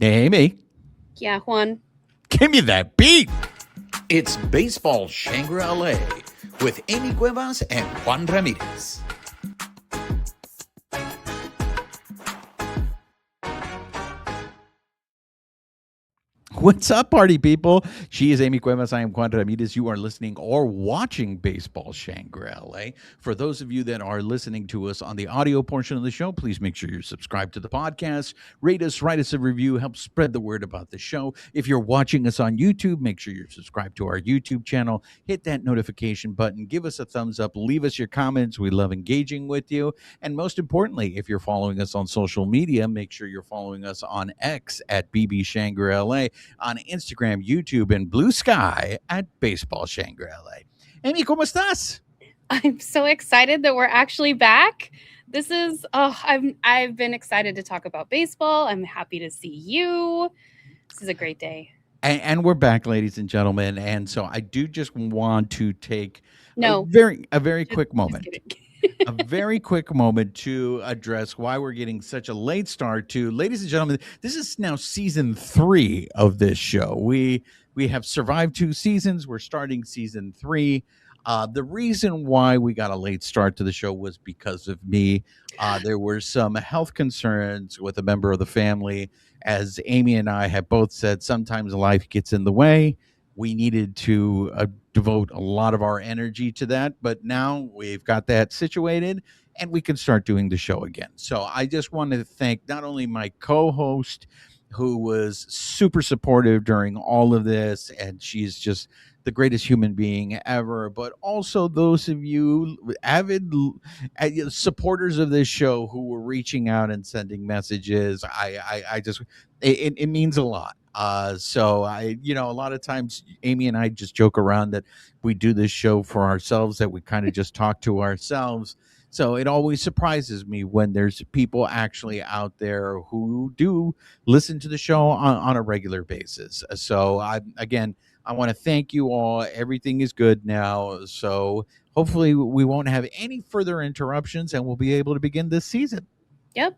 Hey, Amie, Yeah, Juan. give me that beat. It's Baseball Shangri-La with Amie Cuevas and Juan Ramirez. What's up, party people? She is Amie Cuevas. I am Juan Ramirez. You are listening or watching Baseball Shangri-La. For those of you that are listening to us on the audio portion of the show, please make sure you're subscribed to the podcast. Rate us, write us a review, help spread the word about the show. If you're watching us on YouTube, make sure you're subscribed to our YouTube channel. Hit that notification button. Give us a thumbs up. Leave us your comments. We love engaging with you. And most importantly, if you're following us on social media, make sure you're following us on X at BB Shangri-La, on Instagram, YouTube, and Bluesky at Baseball Shangri-La. Amie, ¿cómo estás? I'm so excited that we're actually back. This is I've been excited to talk about baseball. I'm happy to see you. This is a great day. And we're back, ladies and gentlemen. And so I do just want to take No, a very just, quick just moment. kidding. A very quick moment to address why we're getting such a late start to, ladies and gentlemen, this is now season 3 of this show. We have survived 2 seasons. We're starting season 3. The reason why we got a late start to the show was because of me. There were some health concerns with a member of the family. As Amie and I have both said, sometimes life gets in the way. We needed to devote a lot of our energy to that, but now we've got that situated and we can start doing the show again. So I just wanted to thank not only my co-host, who was super supportive during all of this, and she's just the greatest human being ever, but also those of you avid supporters of this show who were reaching out and sending messages. I just it means a lot. So a lot of times Amie and I just joke around that we do this show for ourselves, that we kind of just talk to ourselves. So it always surprises me when there's people actually out there who do listen to the show on a regular basis. So I want to thank you all. Everything is good now. So hopefully we won't have any further interruptions and we'll be able to begin this season. Yep.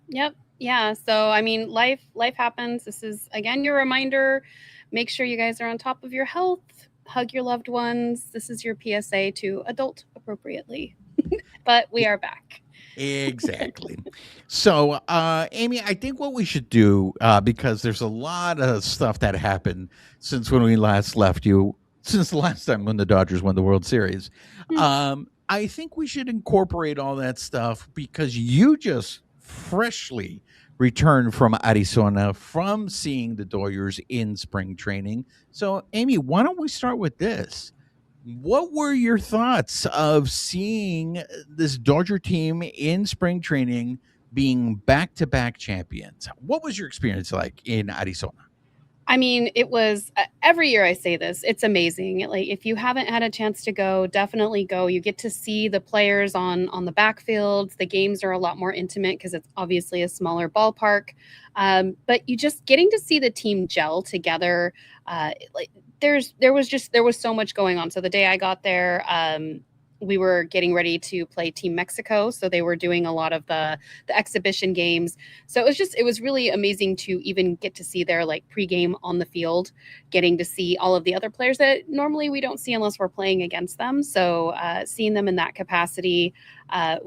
Yeah. So I mean, life happens. This is again your reminder. Make sure you guys are on top of your health. Hug your loved ones. This is your PSA to adult appropriately. But we are back. Exactly. So, Amie, I think what we should do, because there's a lot of stuff that happened since when we last left you, since the last time when the Dodgers won the World Series, I think we should incorporate all that stuff because you just freshly returned from Arizona from seeing the Dodgers in spring training. So, Amie, why don't we start with this? What were your thoughts of seeing this Dodger team in spring training being back-to-back champions? What was your experience like in Arizona? I mean, it was every year I say this, it's amazing. Like if you haven't had a chance to go, definitely go. You get to see the players on the backfields. The games are a lot more intimate because it's obviously a smaller ballpark. But you just getting to see the team gel together. Like there was so much going on. So the day I got there, we were getting ready to play Team Mexico, so they were doing a lot of the exhibition games. So it was really amazing to even get to see their like pregame on the field, getting to see all of the other players that normally we don't see unless we're playing against them. So seeing them in that capacity,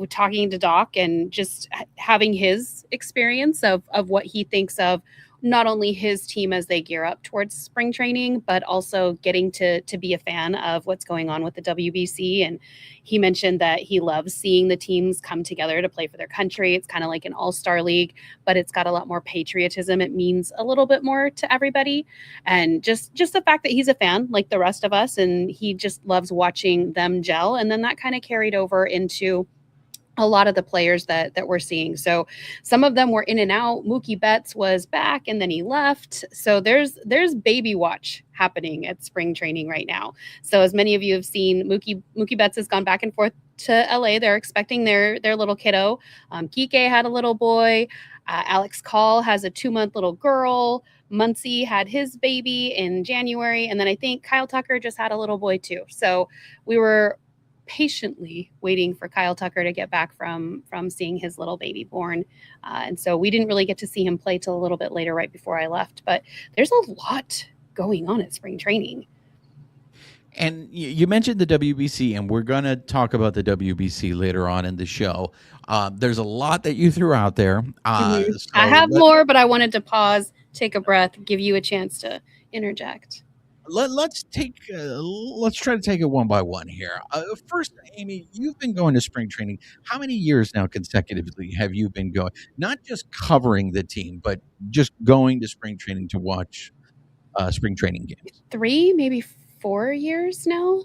talking to Doc and just having his experience of what he thinks of not only his team as they gear up towards spring training, but also getting to be a fan of what's going on with the WBC. And he mentioned that he loves seeing the teams come together to play for their country. It's kind of like an all-star league, but it's got a lot more patriotism. It means a little bit more to everybody. And just the fact that he's a fan like the rest of us, and he just loves watching them gel. And then that kind of carried over into a lot of the players that we're seeing. So some of them were in and out. Mookie Betts was back and then he left. So there's baby watch happening at spring training right now. So as many of you have seen, Mookie Betts has gone back and forth to LA. They're expecting their little kiddo. Kike had a little boy. Alex Call has a 2-month little girl. Muncy had his baby in January. And then I think Kyle Tucker just had a little boy too. So we were patiently waiting for Kyle Tucker to get back from seeing his little baby born. And so we didn't really get to see him play till a little bit later, right before I left. But there's a lot going on at spring training. And you mentioned the WBC, and we're going to talk about the WBC later on in the show. There's a lot that you threw out there. I So have more, but I wanted to pause, take a breath, give you a chance to interject. let's try to take it one by one here. First, Amie, you've been going to spring training. How many years now consecutively have you been going? Not just covering the team, but just going to spring training to watch spring training games. 3, maybe 4 years now.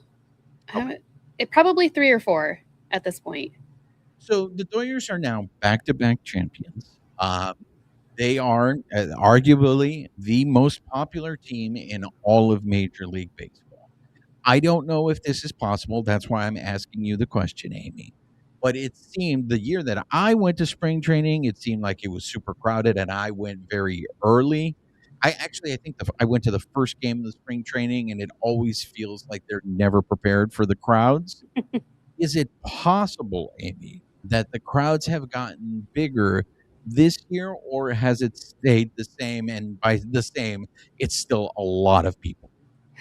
It probably 3 or 4 at this point. So the Doyers are now back-to-back champions. They are arguably the most popular team in all of Major League Baseball. I don't know if this is possible. That's why I'm asking you the question, Amie. But it seemed the year that I went to spring training, it seemed like it was super crowded, and I went very early. I think I went to the first game of the spring training, and it always feels like they're never prepared for the crowds. Is it possible, Amie, that the crowds have gotten bigger this year, or has it stayed the same? And by the same, it's still a lot of people.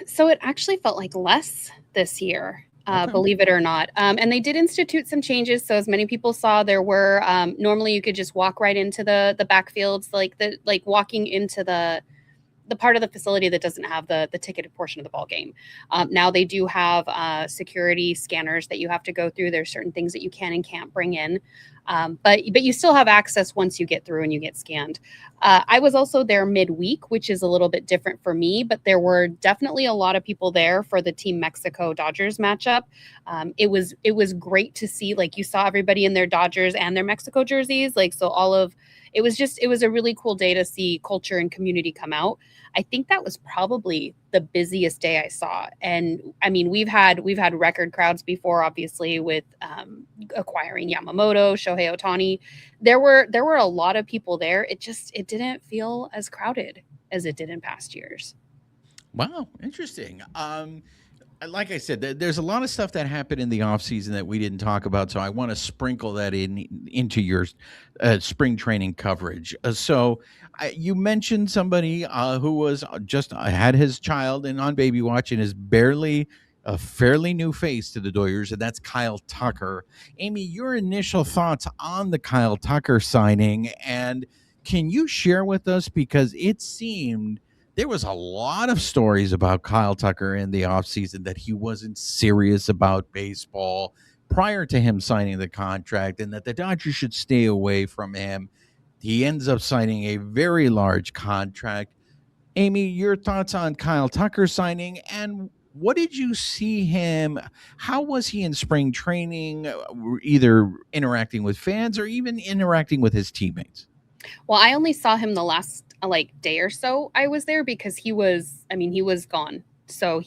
So it actually felt like less this year, Okay. believe it or not. And they did institute some changes. So as many people saw, there were normally you could just walk right into the backfields, like walking into the part of the facility that doesn't have the ticketed portion of the ball game. Now they do have security scanners that you have to go through. There's certain things that you can and can't bring in, but you still have access once you get through and you get scanned. I was also there midweek, which is a little bit different for me, but there were definitely a lot of people there for the Team Mexico Dodgers matchup. It was great to see, like, you saw everybody in their Dodgers and their Mexico jerseys, like, so it was a really cool day to see culture and community come out. I think that was probably the busiest day I saw. And I mean, we've had record crowds before, obviously, with acquiring Yamamoto, Shohei Ohtani. There were a lot of people there. It didn't feel as crowded as it did in past years. Wow, interesting. Like I said, there's a lot of stuff that happened in the off season that we didn't talk about, so I want to sprinkle that into your spring training coverage. You mentioned somebody who was just had his child and on baby watch and is barely a fairly new face to the Doyers, and that's Kyle Tucker. Amie, your initial thoughts on the Kyle Tucker signing, and can you share with us, because it seemed there was a lot of stories about Kyle Tucker in the offseason that he wasn't serious about baseball prior to him signing the contract and that the Dodgers should stay away from him. He ends up signing a very large contract. Amie, your thoughts on Kyle Tucker signing, and what did you see him? How was he in spring training, either interacting with fans or even interacting with his teammates? Well, I only saw him the last day or so I was there, because he was gone. So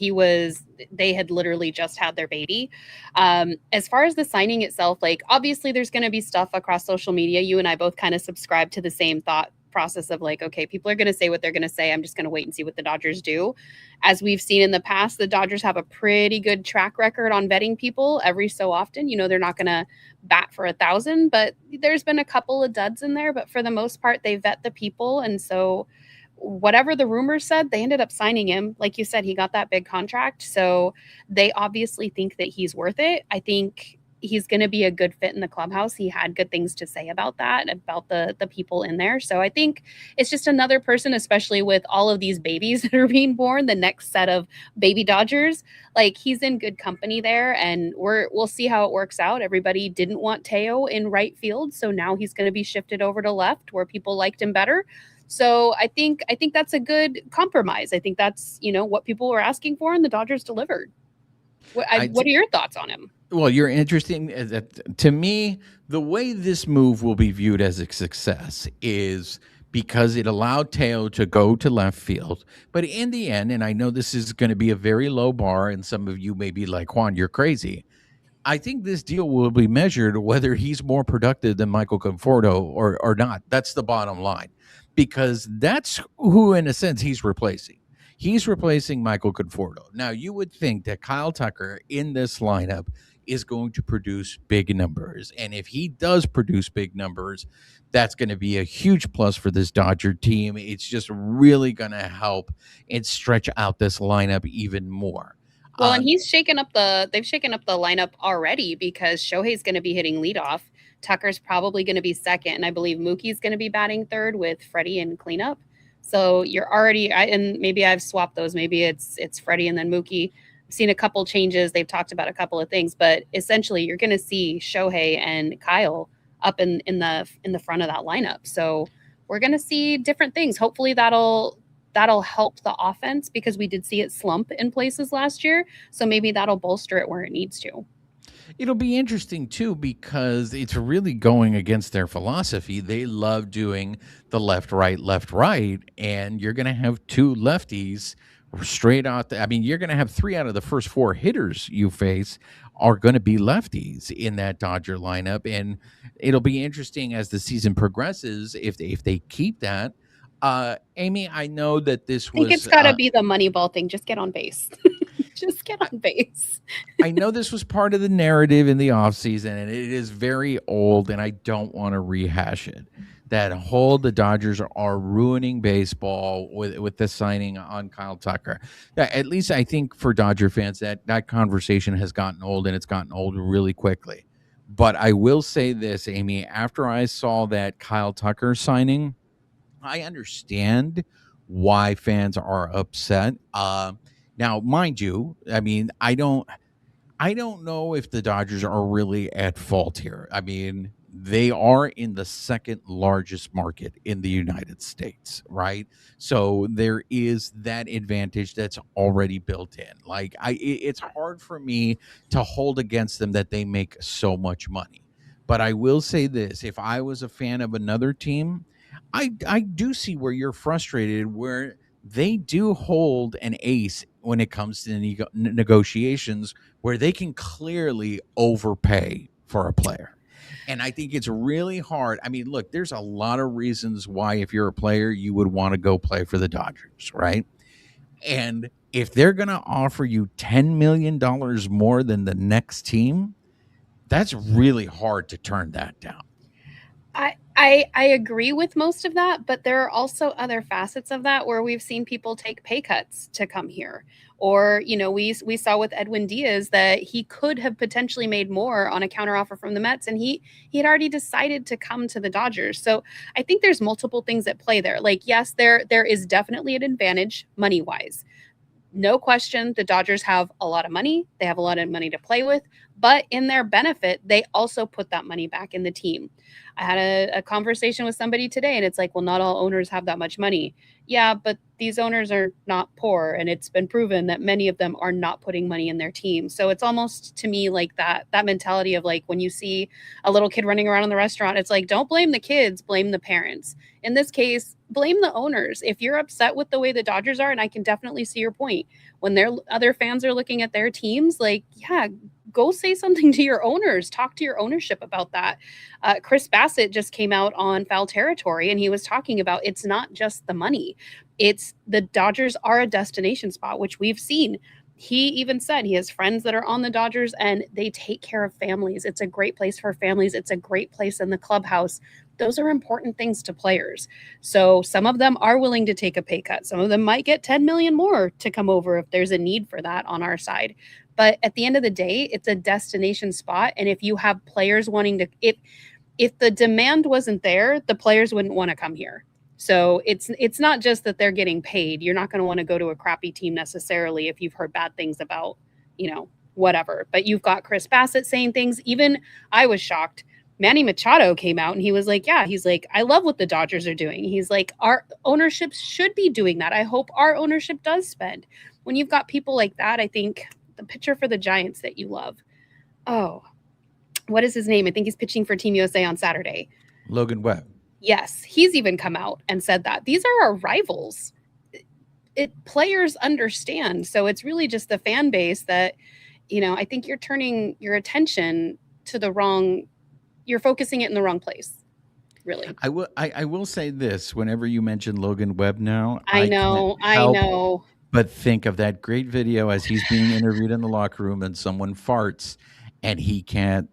they had literally just had their baby. As far as the signing itself, like, obviously there's going to be stuff across social media. You and I both kind of subscribe to the same thought process of, like, okay, people are going to say what they're going to say. I'm just going to wait and see what the Dodgers do. As we've seen in the past, the Dodgers have a pretty good track record on vetting people every so often. They're not going to bat for 1,000, but there's been a couple of duds in there. But for the most part, they vet the people. And so whatever the rumors said, they ended up signing him. Like you said, he got that big contract. So they obviously think that he's worth it. I think he's going to be a good fit in the clubhouse. He had good things to say about that, about the people in there. So I think it's just another person, especially with all of these babies that are being born, the next set of baby Dodgers, like, he's in good company there, and we'll see how it works out. Everybody didn't want Teo in right field, so now he's going to be shifted over to left, where people liked him better. So I think that's a good compromise. I think that's, what people were asking for, and the Dodgers delivered. What are your thoughts on him? Well, you're interesting. To me, the way this move will be viewed as a success is because it allowed Teo to go to left field. But in the end, and I know this is going to be a very low bar, and some of you may be like, Juan, you're crazy. I think this deal will be measured whether he's more productive than Michael Conforto or not. That's the bottom line, because that's who, in a sense, he's replacing. He's replacing Michael Conforto. Now, you would think that Kyle Tucker in this lineup is going to produce big numbers. And if he does produce big numbers, that's going to be a huge plus for this Dodger team. It's just really going to help and stretch out this lineup even more. Well, and they've shaken up the lineup already because Shohei's going to be hitting leadoff. Tucker's probably going to be second, and I believe Mookie's going to be batting third with Freddie in cleanup. So you're already, and maybe I've swapped those. Maybe it's Freddie and then Mookie. I've seen a couple changes. They've talked about a couple of things, but essentially you're going to see Shohei and Kyle up in the front of that lineup. So we're going to see different things. Hopefully that'll help the offense because we did see it slump in places last year. So maybe that'll bolster it where it needs to. It'll be interesting too because it's really going against their philosophy. They love doing the left, right, and you're going to have two lefties straight out. You're going to have 3 out of the first 4 hitters you face are going to be lefties in that Dodger lineup, and it'll be interesting as the season progresses if they keep that. Amie, I know that this was. I think it's got to be the Moneyball thing. Just get on base. Just get on base. I know this was part of the narrative in the offseason, and it is very old, and I don't want to rehash it. That whole the Dodgers are ruining baseball with the signing on Kyle Tucker. At least I think for Dodger fans that conversation has gotten old, and it's gotten old really quickly. But I will say this, Amie, after I saw that Kyle Tucker signing, I understand why fans are upset. Now, mind you, I don't know if the Dodgers are really at fault here. They are in the second largest market in the United States, right? So there is that advantage that's already built in. It's hard for me to hold against them that they make so much money. But I will say this, if I was a fan of another team, I do see where you're frustrated, where they do hold an ace when it comes to negotiations where they can clearly overpay for a player. And I think it's really hard. Look, there's a lot of reasons why if you're a player, you would want to go play for the Dodgers, right? And if they're going to offer you $10 million more than the next team, that's really hard to turn that down. I agree with most of that, but there are also other facets of that where we've seen people take pay cuts to come here. Or, we saw with Edwin Diaz that he could have potentially made more on a counteroffer from the Mets, and he had already decided to come to the Dodgers. So I think there's multiple things at play there. Yes, there is definitely an advantage money-wise. No question, the Dodgers have a lot of money. They have a lot of money to play with, but in their benefit, they also put that money back in the team. I had a conversation with somebody today, and it's like, well, not all owners have that much money. Yeah, but these owners are not poor, and it's been proven that many of them are not putting money in their team. So it's almost to me like that mentality of when you see a little kid running around in the restaurant, it's like, don't blame the kids, blame the parents. In this case, blame the owners. If you're upset with the way the Dodgers are, and I can definitely see your point, when their other fans are looking at their teams, go say something to your owners, talk to your ownership about that. Chris Bassett just came out on Foul Territory, and he was talking about it's not just the money. It's the Dodgers are a destination spot, which we've seen. He even said he has friends that are on the Dodgers and they take care of families. It's a great place for families. It's a great place in the clubhouse. Those are important things to players. So some of them are willing to take a pay cut. Some of them might get 10 million more to come over if there's a need for that on our side. But at the end of the day, it's a destination spot. And if you have players wanting to, if the demand wasn't there, the players wouldn't want to come here. So it's not just that they're getting paid. You're not going to want to go to a crappy team necessarily if you've heard bad things about, whatever. But you've got Chris Bassett saying things. Even I was shocked. Manny Machado came out and he was like, I love what the Dodgers are doing. He's like, our ownership should be doing that. I hope our ownership does spend. When you've got people like that, I think the pitcher for the Giants that you love. Oh, what is his name? I think he's pitching for Team USA on Saturday. Logan Webb. Yes, he's even come out and said that. These are our rivals. Players understand. So it's really just the fan base that, I think you're turning your attention to the wrong, you're focusing it in the wrong place, really. I will say this, whenever you mention Logan Webb now. I know. But think of that great video as he's being interviewed in the locker room and someone farts and he can't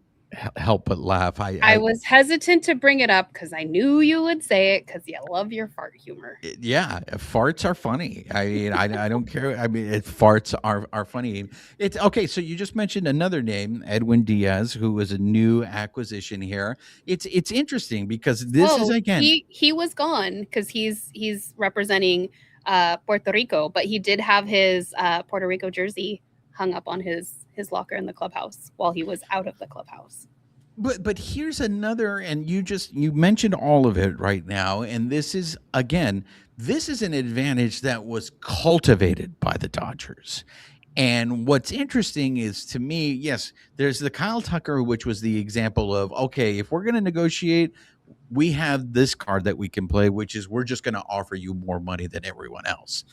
help but laugh. I was hesitant to bring it up because I knew you would say it because you love your fart humor. Yeah, farts are funny. I mean, I don't care. I mean, farts are funny. It's okay. So you just mentioned another name, Edwin Diaz, who was a new acquisition here. It's interesting because this is again. He was gone because he's representing Puerto Rico, but he did have his Puerto Rico jersey hung up on his locker in the clubhouse while he was out of the clubhouse. But here's another, and you mentioned all of it right now, and this is again, this is an advantage that was cultivated by the Dodgers. And what's interesting is, to me, yes, there's the Kyle Tucker, which was the example of, okay, if we're going to negotiate, we have this card that we can play, which is we're just going to offer you more money than everyone else.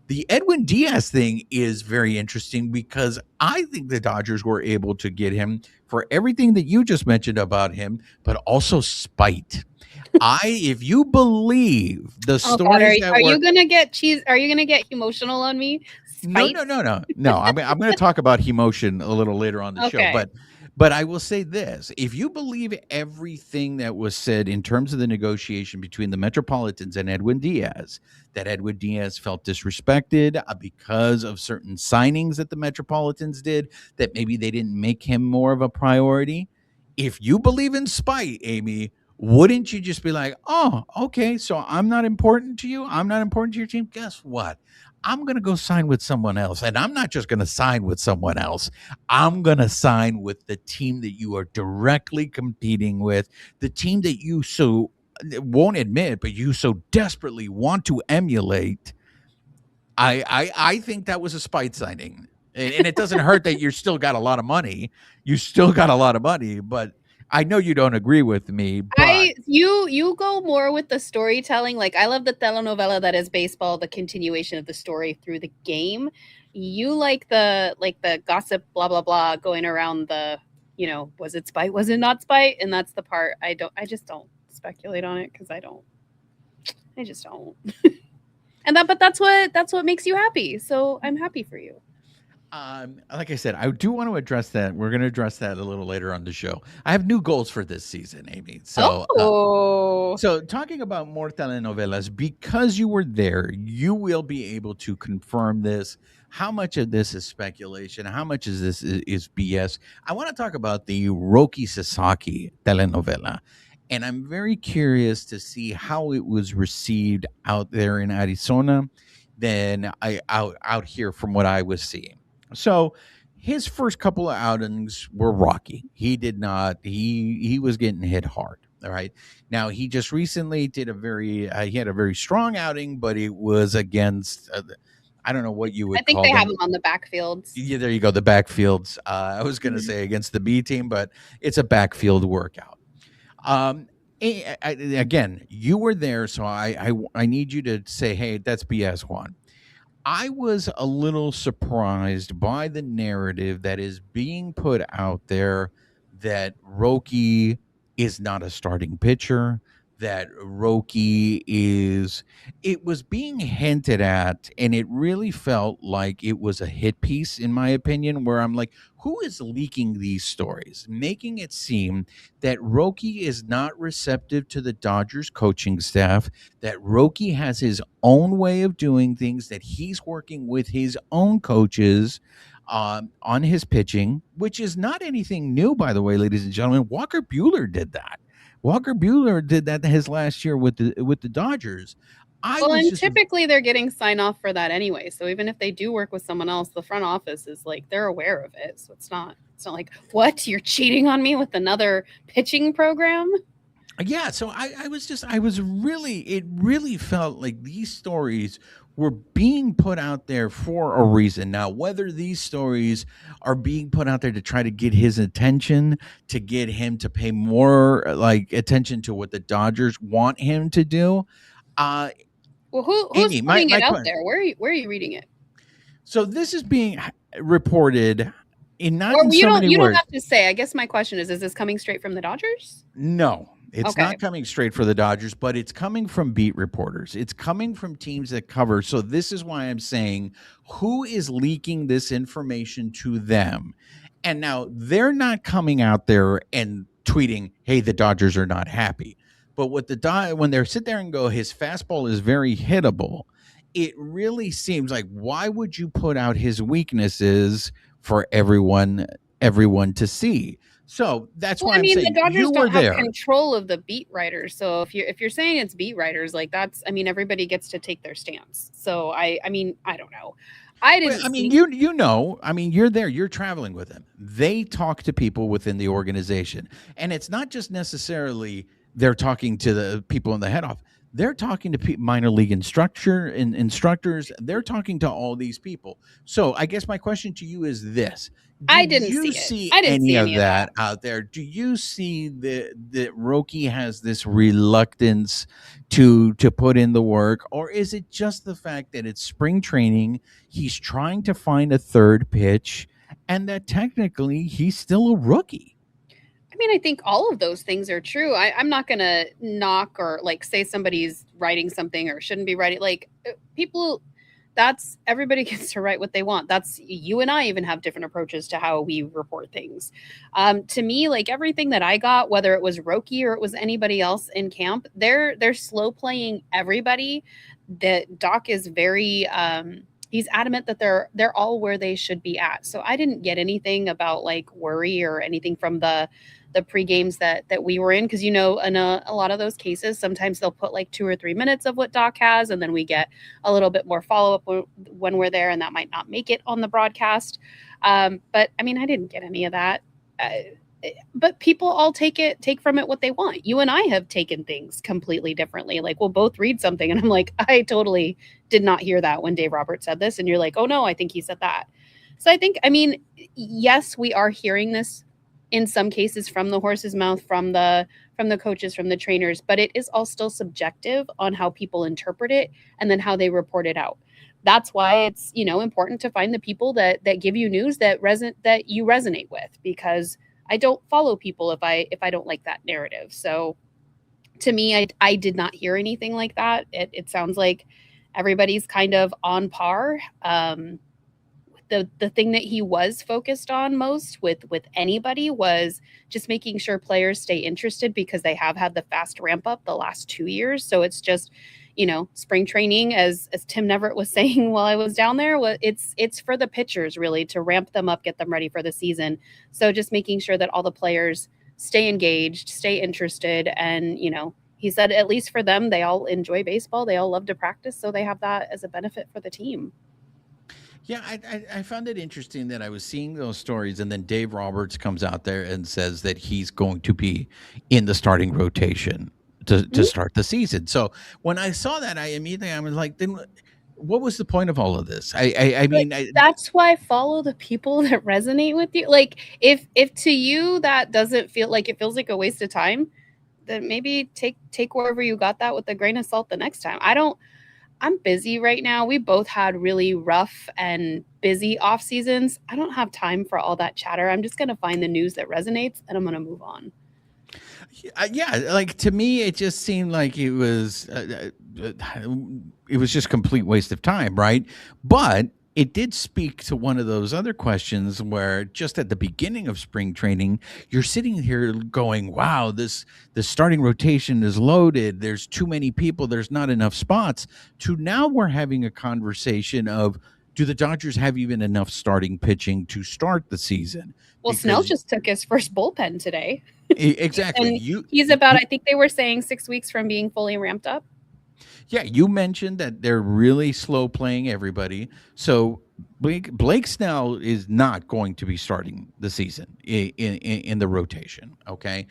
The Edwin Diaz thing is very interesting because I think the Dodgers were able to get him for everything that you just mentioned about him, but also spite. If you believe the stories are you gonna get cheese? Are you gonna get emotional on me? No. I'm going to talk about emotion a little later on the show, but I will say this: if you believe everything that was said in terms of the negotiation between the Metropolitans and Edwin Diaz, that Edwin Diaz felt disrespected because of certain signings that the Metropolitans did, that maybe they didn't make him more of a priority. If you believe in spite, Amie, wouldn't you just be like, oh, okay, so I'm not important to you? I'm not important to your team? Guess what? I'm going to go sign with someone else. And I'm not just going to sign with someone else. I'm going to sign with the team that you are directly competing with, the team that you so won't admit, but you so desperately want to emulate. I think that was a spite signing. And it doesn't hurt that you still got a lot of money. You still got a lot of money, but I know you don't agree with me, but you go more with the storytelling. Like, I love the telenovela that is baseball, the continuation of the story through the game. You like the gossip, blah blah blah, going around the, was it spite, was it not spite? And that's the part I just don't speculate on it because I just don't. But that's what makes you happy. So I'm happy for you. Like I said, I do want to address that. We're going to address that a little later on the show. I have new goals for this season, Amie. So, so talking about more telenovelas, because you were there, you will be able to confirm this. How much of this is speculation? How much is this is BS? I want to talk about the Roki Sasaki telenovela. And I'm very curious to see how it was received out there in Arizona than out here from what I was seeing. So his first couple of outings were rocky. He did not. He was getting hit hard. All right. Now he just recently did he had a very strong outing, but it was against. I don't know what you would call. I think they have him on the backfields. Yeah, there you go. The backfields. I was going to say against the B team, but it's a backfield workout. Again, you were there, so I need you to say, hey, that's BS, Juan. I was a little surprised by the narrative that is being put out there that Roki is not a starting pitcher, that Roki is. It was being hinted at, and it really felt like it was a hit piece, in my opinion, where I'm like, who is leaking these stories, making it seem that Roki is not receptive to the Dodgers coaching staff, that Roki has his own way of doing things, that he's working with his own coaches on his pitching, which is not anything new, by the way, ladies and gentlemen. Walker Buehler did that. Walker Buehler did that his last year with the Dodgers. Typically they're getting sign off for that anyway. So even if they do work with someone else, the front office is like, they're aware of it. So it's not like, what, you're cheating on me with another pitching program? Yeah. So it really felt like these stories were being put out there for a reason. Now, whether these stories are being put out there to try to get his attention, to get him to pay more attention to what the Dodgers want him to do. Well, who's Amie, putting it out there? Where are you reading it? So this is being reported in not in you so don't, many you words. don't have to say. I guess my question is this coming straight from the Dodgers? No, it's not coming straight for the Dodgers, but it's coming from beat reporters. It's coming from teams that cover. So this is why I'm saying, who is leaking this information to them? And now they're not coming out there and tweeting, "Hey, the Dodgers are not happy." But what when they sit there and go, his fastball is very hittable, it really seems like, why would you put out his weaknesses for everyone to see? So that's Well, why I I'm mean, the saying Dodgers you were don't have there. control of the beat writers. So if you're saying it's beat writers, like that's, I mean, everybody gets to take their stance. So I mean, I don't know. I Well, didn't I mean, see. you know, I mean, you're there, you're traveling with them. They talk to people within the organization, and it's not just necessarily they're talking to the people in the head office. They're talking to minor league instructors. They're talking to all these people. So, I guess my question to you is this: I did didn't you see it. see I didn't any see of any of that. that out there? Do you see that Roki has this reluctance to put in the work, or is it just the fact that it's spring training? He's trying to find a third pitch, and that technically he's still a rookie. I mean, I think all of those things are true. I'm not going to knock or like say somebody's writing something or shouldn't be writing. Like people, that's everybody gets to write what they want. That's you and I even have different approaches to how we report things. To me, like everything that I got, whether it was Roki or it was anybody else in camp, they're slow playing everybody. That Doc is very he's adamant that they're all where they should be at. So I didn't get anything about like worry or anything from the pre-games that we were in, because in a lot of those cases sometimes they'll put like 2 or 3 minutes of what Doc has, and then we get a little bit more follow-up when we're there, and that might not make it on the broadcast. But I mean, I didn't get any of that. But people all take from it what they want. You and I have taken things completely differently. Like we'll both read something and I'm like, I totally did not hear that when Dave Roberts said this, and you're like, oh no, I think he said that. So I think, I mean, yes, we are hearing this in some cases from the horse's mouth, from the coaches, from the trainers, but it is all still subjective on how people interpret it and then how they report it out. That's why it's important to find the people that give you news that you resonate with, because I don't follow people if I don't like that narrative. So to me, I did not hear anything like that. It sounds like everybody's kind of on par. The thing that he was focused on most with anybody was just making sure players stay interested, because they have had the fast ramp up the last 2 years. So it's just, spring training, as Tim Neverett was saying while I was down there, it's for the pitchers really to ramp them up, get them ready for the season. So just making sure that all the players stay engaged, stay interested, and he said at least for them, they all enjoy baseball, they all love to practice, so they have that as a benefit for the team. Yeah, I found it interesting that I was seeing those stories, and then Dave Roberts comes out there and says that he's going to be in the starting rotation to start the season. So when I saw that, I was like, then what was the point of all of this? I mean, that's why follow the people that resonate with you. Like if to you that doesn't feel like, it feels like a waste of time, then maybe take wherever you got that with a grain of salt the next time. I'm busy right now. We both had really rough and busy off seasons. I don't have time for all that chatter. I'm just going to find the news that resonates and I'm going to move on. Yeah, like to me, it just seemed like it was just complete waste of time, right? But it did speak to one of those other questions where just at the beginning of spring training, you're sitting here going, wow, this starting rotation is loaded. There's too many people. There's not enough spots. To now we're having a conversation of, do the Dodgers have even enough starting pitching to start the season? Well, Snell just took his first bullpen today. Exactly. And he's about, I think they were saying 6 weeks from being fully ramped up. Yeah, you mentioned that they're really slow playing everybody. So Blake Snell is not going to be starting the season in the rotation. Okay,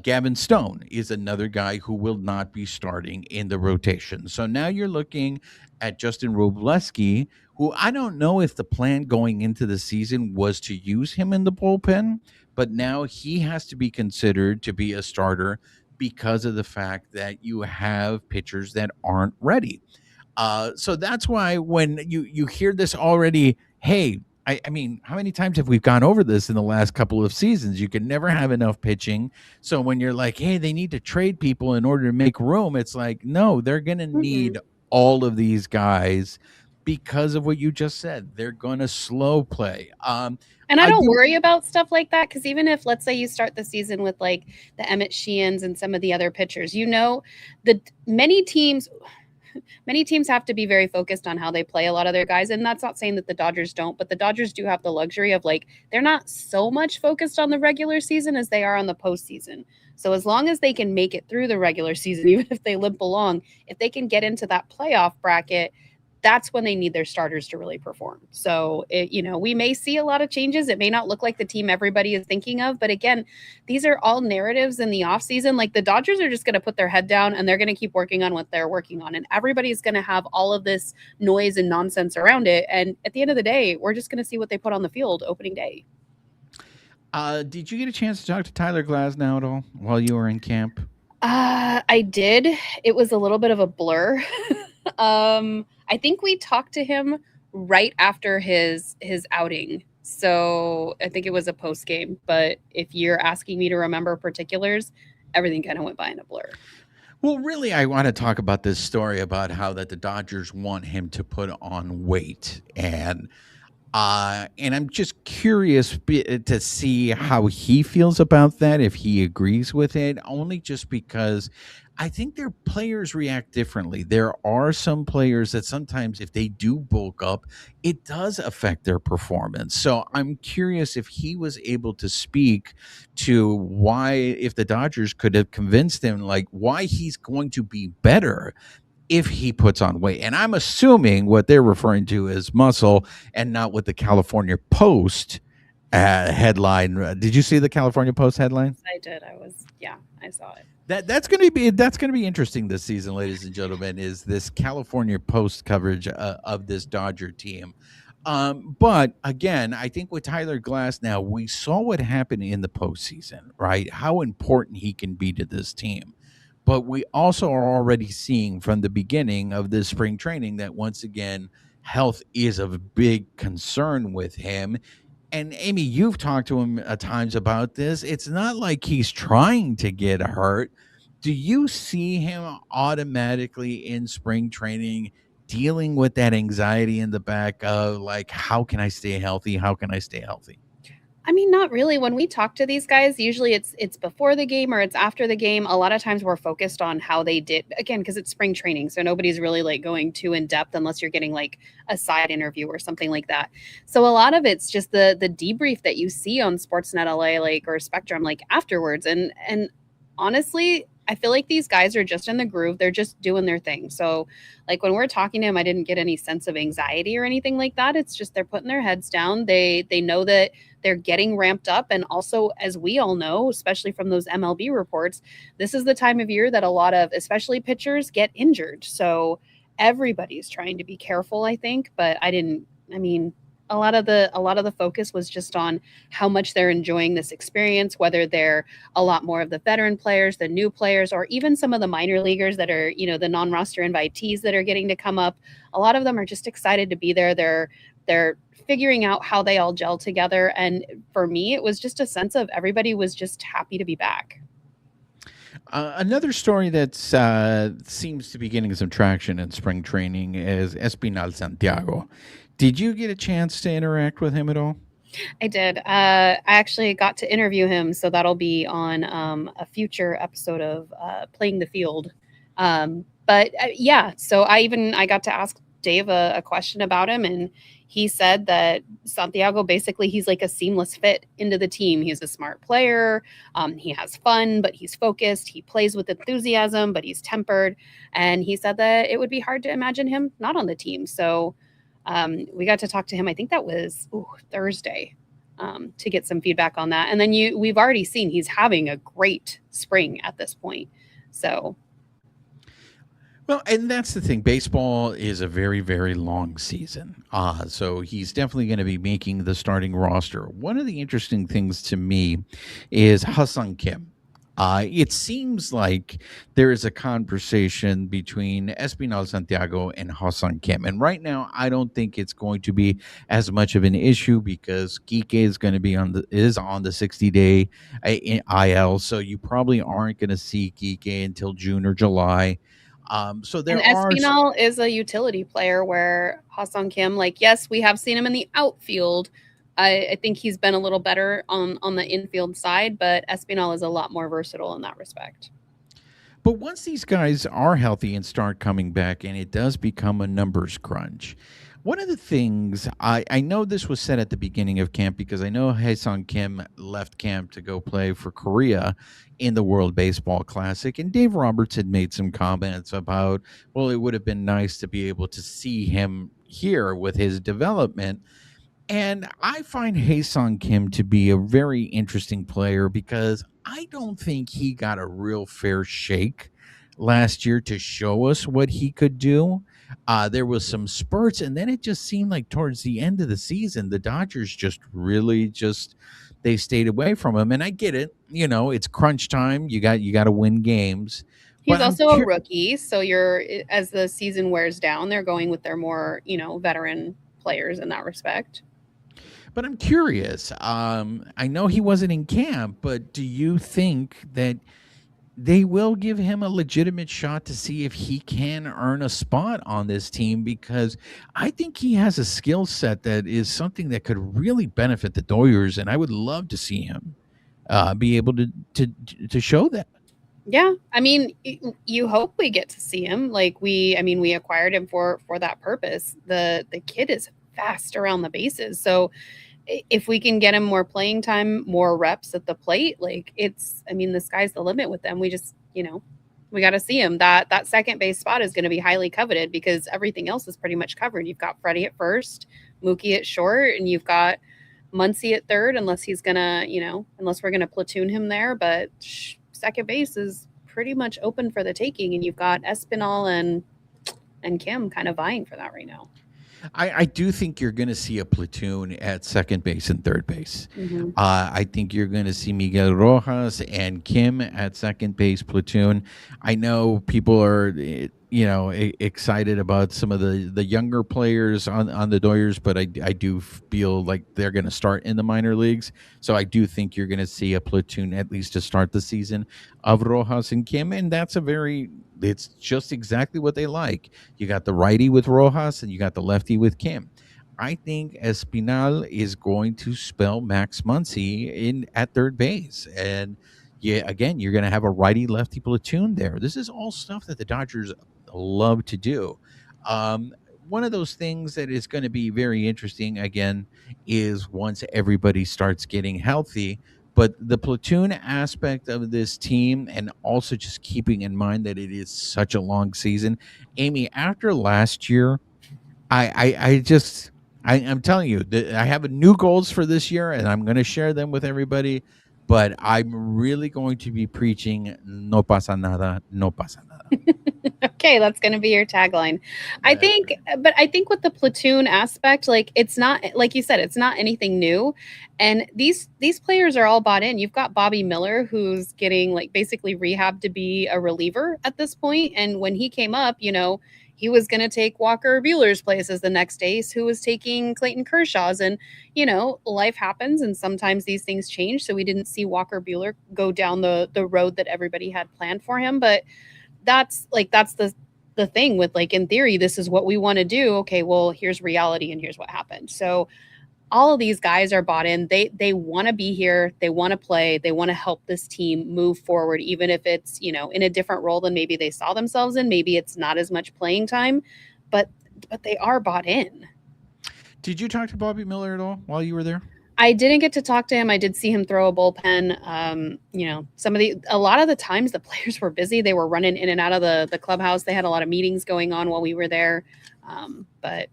Gavin Stone is another guy who will not be starting in the rotation. So now you're looking at Justin Bluesky, who I don't know if the plan going into the season was to use him in the bullpen, but now he has to be considered to be a starter because of the fact that you have pitchers that aren't ready. So that's why when you hear this already, hey, I mean, how many times have we gone over this in the last couple of seasons? You can never have enough pitching. So when you're like, hey, they need to trade people in order to make room, it's like, no, they're going to need all of these guys because of what you just said. They're going to slow play. And I don't worry about stuff like that, because even if, let's say, you start the season with like the Emmett Sheehan's and some of the other pitchers, that many teams have to be very focused on how they play a lot of their guys. And that's not saying that the Dodgers don't, but the Dodgers do have the luxury of, like, they're not so much focused on the regular season as they are on the postseason. So as long as they can make it through the regular season, even if they limp along, if they can get into that playoff bracket, that's when they need their starters to really perform. So, we may see a lot of changes. It may not look like the team everybody is thinking of. But again, these are all narratives in the offseason. Like, the Dodgers are just going to put their head down and they're going to keep working on what they're working on. And everybody's going to have all of this noise and nonsense around it. And at the end of the day, we're just going to see what they put on the field opening day. Did you get a chance to talk to Tyler Glasnow at all while you were in camp? I did. It was a little bit of a blur. I think we talked to him right after his outing. So I think it was a post game. But if you're asking me to remember particulars, everything kind of went by in a blur. Well, really, I want to talk about this story about how that the Dodgers want him to put on weight, and I'm just curious to see how he feels about that, if he agrees with it, only just because I think their players react differently. There are some players that sometimes if they do bulk up, it does affect their performance. So I'm curious if he was able to speak to why, if the Dodgers could have convinced him, like why he's going to be better if he puts on weight. And I'm assuming what they're referring to is muscle and not what the California Post headline. Did you see the California Post headline? I did. I saw it. That's going to be interesting this season, ladies and gentlemen, is this California Post coverage of this Dodger team. But again, I think with Tyler Glasnow, we saw what happened in the postseason, right? How important he can be to this team. But we also are already seeing from the beginning of this spring training that once again, health is a big concern with him. And Amie, you've talked to him at times about this. It's not like he's trying to get hurt. Do you see him automatically in spring training dealing with that anxiety in the back of like, how can I stay healthy? How can I stay healthy? I mean, not really. When we talk to these guys, usually it's before the game or it's after the game. A lot of times we're focused on how they did, again, because it's spring training. So nobody's really like going too in depth unless you're getting like a side interview or something like that. So a lot of it's just the debrief that you see on Sportsnet LA, like, or Spectrum, like afterwards. And honestly, I feel like these guys are just in the groove. They're just doing their thing. So like when we're talking to him, I didn't get any sense of anxiety or anything like that. It's just they're putting their heads down. They know that they're getting ramped up. And also, as we all know, especially from those MLB reports, this is the time of year that a lot of, especially pitchers, get injured. So everybody's trying to be careful, I think. But a lot of the focus was just on how much they're enjoying this experience, whether they're a lot more of the veteran players, the new players, or even some of the minor leaguers that are, the non-roster invitees that are getting to come up. A lot of them are just excited to be there. They're figuring out how they all gel together. And for me, it was just a sense of everybody was just happy to be back. Another story that seems to be getting some traction in spring training is Espinal Santiago. Did you get a chance to interact with him at all? I did. I actually got to interview him, so that'll be on a future episode of Playing the Field. So I got to ask Dave a question about him, and he said that Santiago, basically, he's like a seamless fit into the team. He's a smart player. He has fun, but he's focused. He plays with enthusiasm, but he's tempered. And he said that it would be hard to imagine him not on the team. So we got to talk to him. I think that was Thursday to get some feedback on that. And then we've already seen he's having a great spring at this point. So. Well, and that's the thing. Baseball is a very, very long season. So he's definitely going to be making the starting roster. One of the interesting things to me is Ha-Seong Kim. It seems like there is a conversation between Espinal Santiago and Ha-Seong Kim. And right now, I don't think it's going to be as much of an issue because Kike is going to be on the 60-day IL. So you probably aren't going to see Kike until June or July. So And there are Espinal is a utility player where Ha-Seong Kim, like, yes, we have seen him in the outfield. I think he's been a little better on the infield side, but Espinal is a lot more versatile in that respect. But once these guys are healthy and start coming back, and it does become a numbers crunch, one of the things I know this was said at the beginning of camp because I know Haesung Kim left camp to go play for Korea in the World Baseball Classic, and Dave Roberts had made some comments about, well, it would have been nice to be able to see him here with his development. And I find Haesung Kim to be a very interesting player because I don't think he got a real fair shake last year to show us what he could do. There was some spurts, and then it just seemed like towards the end of the season, the Dodgers just really just they stayed away from him. And I get it, it's crunch time. You got to win games. He's But also a rookie, so as the season wears down, they're going with their more, veteran players in that respect. But I'm curious. I know he wasn't in camp, but do you think that they will give him a legitimate shot to see if he can earn a spot on this team? Because I think he has a skill set that is something that could really benefit the Doyers, and I would love to see him be able to show that. Yeah, I mean, you hope we get to see him. Like we acquired him for that purpose. The kid is fast around the bases, so if we can get him more playing time, more reps at the plate, like the sky's the limit with them. We just, we got to see him. That second base spot is going to be highly coveted because everything else is pretty much covered. You've got Freddie at first, Mookie at short, and you've got Muncy at third, unless we're going to platoon him there. But second base is pretty much open for the taking, and you've got Espinal and Kim kind of vying for that right now. I do think you're going to see a platoon at second base and third base. Mm-hmm. I think you're going to see Miguel Rojas and Kim at second base platoon. I know people are, excited about some of the younger players on the Doyers, but I do feel like they're going to start in the minor leagues. So I do think you're going to see a platoon at least to start the season of Rojas and Kim, and it's just exactly what they like. You got the righty with Rojas and you got the lefty with Kim. I think Espinal is going to spell Max Muncy at third base. And again, you're going to have a righty lefty platoon there. This is all stuff that the Dodgers love to do. One of those things that is going to be very interesting again is once everybody starts getting healthy. But the platoon aspect of this team, and also just keeping in mind that it is such a long season. Amie, after last year, I'm telling you that I have new goals for this year, and I'm going to share them with everybody. But I'm really going to be preaching "No pasa nada, no pasa nada." Okay, that's going to be your tagline. I think with the platoon aspect, like it's not, like you said, it's not anything new. And these players are all bought in. You've got Bobby Miller, who's getting like basically rehab to be a reliever at this point. And when he came up, he was going to take Walker Buehler's place as the next ace, who was taking Clayton Kershaw's. And, life happens and sometimes these things change. So we didn't see Walker Buehler go down the road that everybody had planned for him. But that's the thing with, like, in theory, this is what we want to do. Okay, well, here's reality and here's what happened. So all of these guys are bought in. They want to be here. They want to play. They want to help this team move forward, even if it's, in a different role than maybe they saw themselves in. Maybe it's not as much playing time, but they are bought in. Did you talk to Bobby Miller at all while you were there? I didn't get to talk to him. I did see him throw a bullpen. A lot of the times the players were busy. They were running in and out of the clubhouse. They had a lot of meetings going on while we were there. But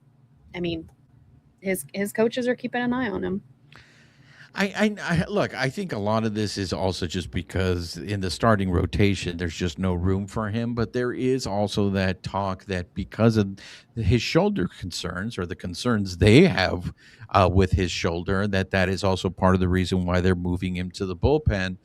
I mean, his coaches are keeping an eye on him. I look, I think a lot of this is also just because in the starting rotation, there's just no room for him. But there is also that talk that because of his shoulder concerns, or the concerns they have with his shoulder, that is also part of the reason why they're moving him to the bullpen.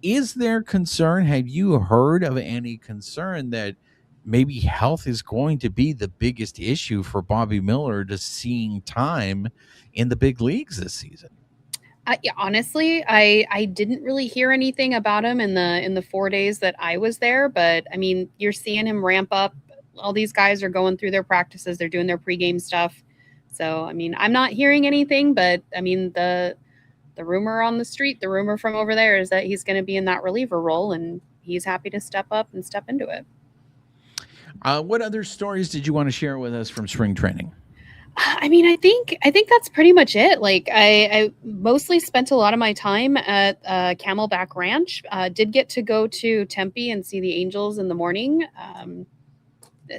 Is there concern? Have you heard of any concern that maybe health is going to be the biggest issue for Bobby Miller to seeing time in the big leagues this season? Yeah, honestly, I didn't really hear anything about him in the 4 days that I was there, but I mean, you're seeing him ramp up. All these guys are going through their practices, they're doing their pregame stuff. So, I mean, I'm not hearing anything, but I mean, the rumor on the street, the rumor from over there is that he's going to be in that reliever role, and he's happy to step up and step into it. What other stories did you want to share with us from spring training? I mean, I think that's pretty much it. Like I mostly spent a lot of my time at Camelback Ranch. Did get to go to Tempe and see the Angels in the morning.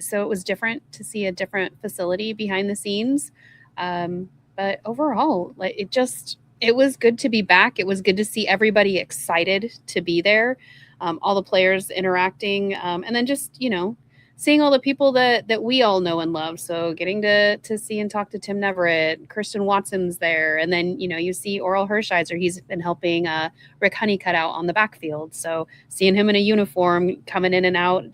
So it was different to see a different facility behind the scenes. But overall, like it was good to be back. It was good to see everybody excited to be there. All the players interacting, and then just seeing all the people that we all know and love. So getting to see and talk to Tim Neverett, Kirsten Watson's there, and then you see Oral Hershiser. He's been helping Rick Honeycutt out on the backfield. So seeing him in a uniform coming in and out,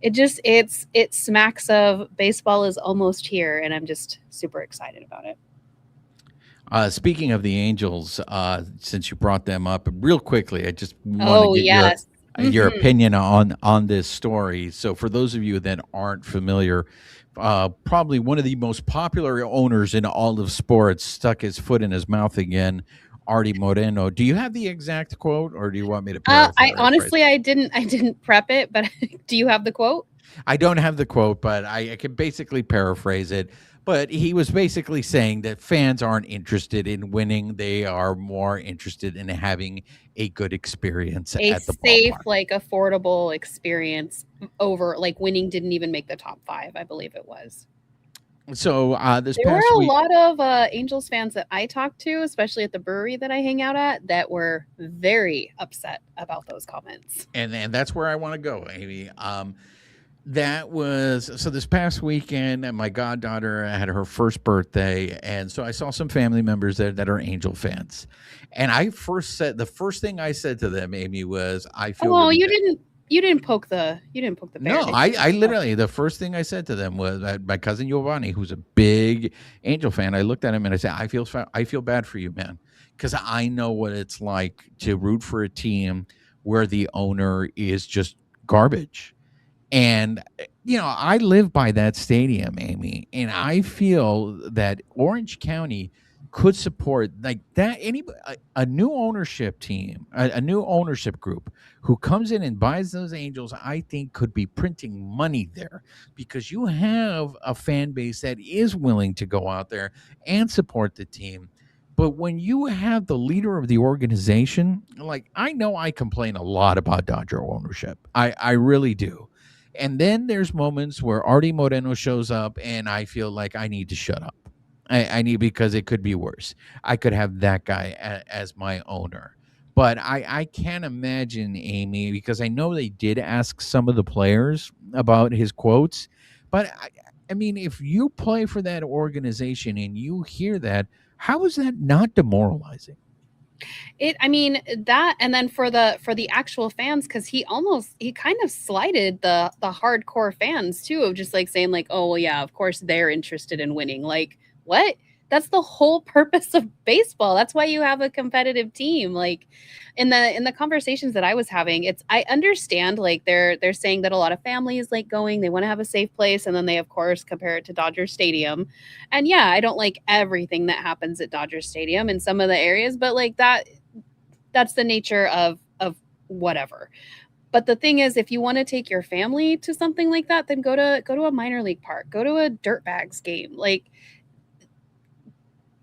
it smacks of baseball is almost here, and I'm just super excited about it. Speaking of the Angels, since you brought them up real quickly, I just want Oh to get yes. your Mhm. opinion on this story. So, for those of you that aren't familiar, probably one of the most popular owners in all of sports stuck his foot in his mouth again. Artie Moreno. Do you have the exact quote, or do you want me to I paraphrase? honestly I didn't prep it, but do you have the quote? I don't have the quote, but I can basically paraphrase it. But he was basically saying that fans aren't interested in winning; they are more interested in having a good experience A at the safe, ballpark. like affordable experience over like winning didn't even make the top 5, I believe it was. So this There were past a week, lot of Angels fans that I talked to, especially at the brewery that I hang out at, that were very upset about those comments. and that's where I want to go, Amy. That was so this past weekend, and my goddaughter had her first birthday, and so I saw some family members there that are Angel fans. And the first thing I said to them, Amy, was, "I feel Oh, really bad." you didn't poke the bear, No, did I you? Oh. literally, the first thing I said to them was that my cousin Giovanni, who's a big Angel fan. I looked at him and I said, I feel bad for you, man, because I know what it's like to root for a team where the owner is just garbage. And, I live by that stadium, Amy, and I feel that Orange County could support like that. A new ownership team, a new ownership group who comes in and buys those Angels, I think could be printing money there, because you have a fan base that is willing to go out there and support the team. But when you have the leader of the organization, like, I know I complain a lot about Dodger ownership. I really do. And then there's moments where Artie Moreno shows up and I feel like I need to shut up. I need, because it could be worse. I could have that guy as my owner. But I can't imagine, Amy, because I know they did ask some of the players about his quotes. But I mean, if you play for that organization and you hear that, how is that not demoralizing? I mean, that, and then for the actual fans, because he kind of slighted the hardcore fans too, of just like saying like, oh well, yeah, of course they're interested in winning. Like, what? That's the whole purpose of baseball. That's why you have a competitive team. Like in the conversations that I was having, I understand, like they're saying that a lot of families like going, they want to have a safe place, and then they of course compare it to Dodger Stadium. And yeah, I don't like everything that happens at Dodger Stadium in some of the areas, but like that's the nature of whatever. But the thing is, if you want to take your family to something like that, then go to a minor league park, go to a Dirtbags game. Like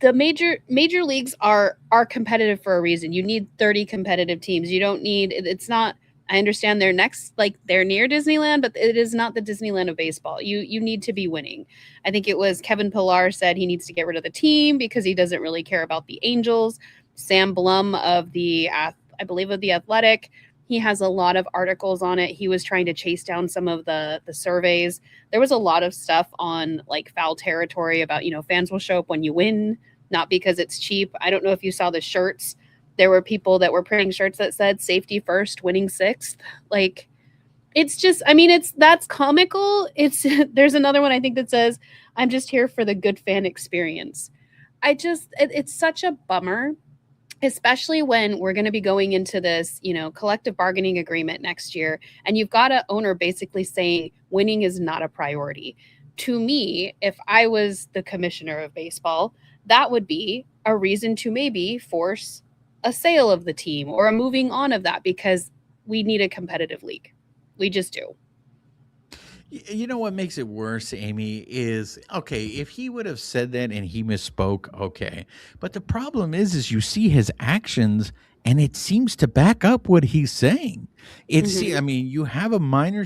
the major leagues are competitive for a reason. You need 30 competitive teams. You don't need, it's not, I understand they're next, like they're near Disneyland, but it is not the Disneyland of baseball. You need to be winning. I think it was Kevin Pillar said he needs to get rid of the team because he doesn't really care about the Angels. Sam Blum of I believe of the Athletic, he has a lot of articles on it. He was trying to chase down some of the surveys. There was a lot of stuff on like foul territory about, fans will show up when you win, not because it's cheap. I don't know if you saw the shirts. There were people that were printing shirts that said safety first, winning sixth. Like, it's just, I mean, that's comical. There's another one I think that says, I'm just here for the good fan experience. It's such a bummer especially when we're going to be going into this, collective bargaining agreement next year, and you've got an owner basically saying winning is not a priority. To me, if I was the commissioner of baseball, that would be a reason to maybe force a sale of the team or a moving on of that, because we need a competitive league. We just do. You know what makes it worse, Amy, is okay, if he would have said that and he misspoke, okay. But the problem is you see his actions and it seems to back up what he's saying. I Mhm. mean, you have a a minor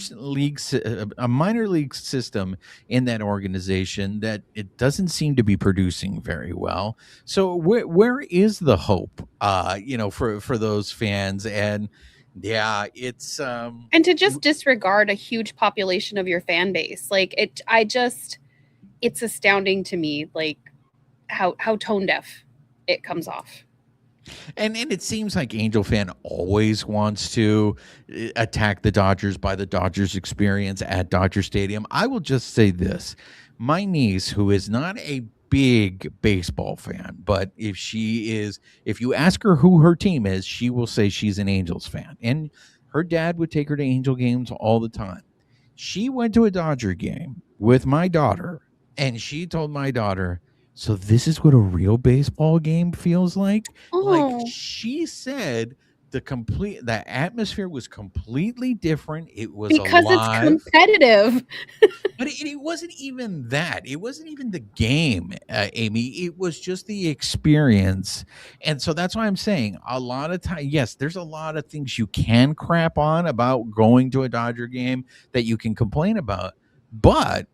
league system in that organization that it doesn't seem to be producing very well. So where is the hope for those fans? And yeah, it's And to just disregard a huge population of your fan base, like it's astounding to me, like how tone deaf it comes off. And it seems like Angel fan always wants to attack the Dodgers by the Dodgers experience at Dodger Stadium. I will just say this. My niece, who is not a big baseball fan, but if you ask her who her team is, she will say she's an Angels fan. And her dad would take her to Angel games all the time. She went to a Dodger game with my daughter, and she told my daughter, so this is what a real baseball game feels like. Like Oh, she said, the atmosphere was completely different. It was because it's alive, competitive. but it wasn't even that. It wasn't even the game, Amy. It was just the experience. And so that's why I'm saying a lot of time. Yes, there's a lot of things you can crap on about going to a Dodger game that you can complain about, but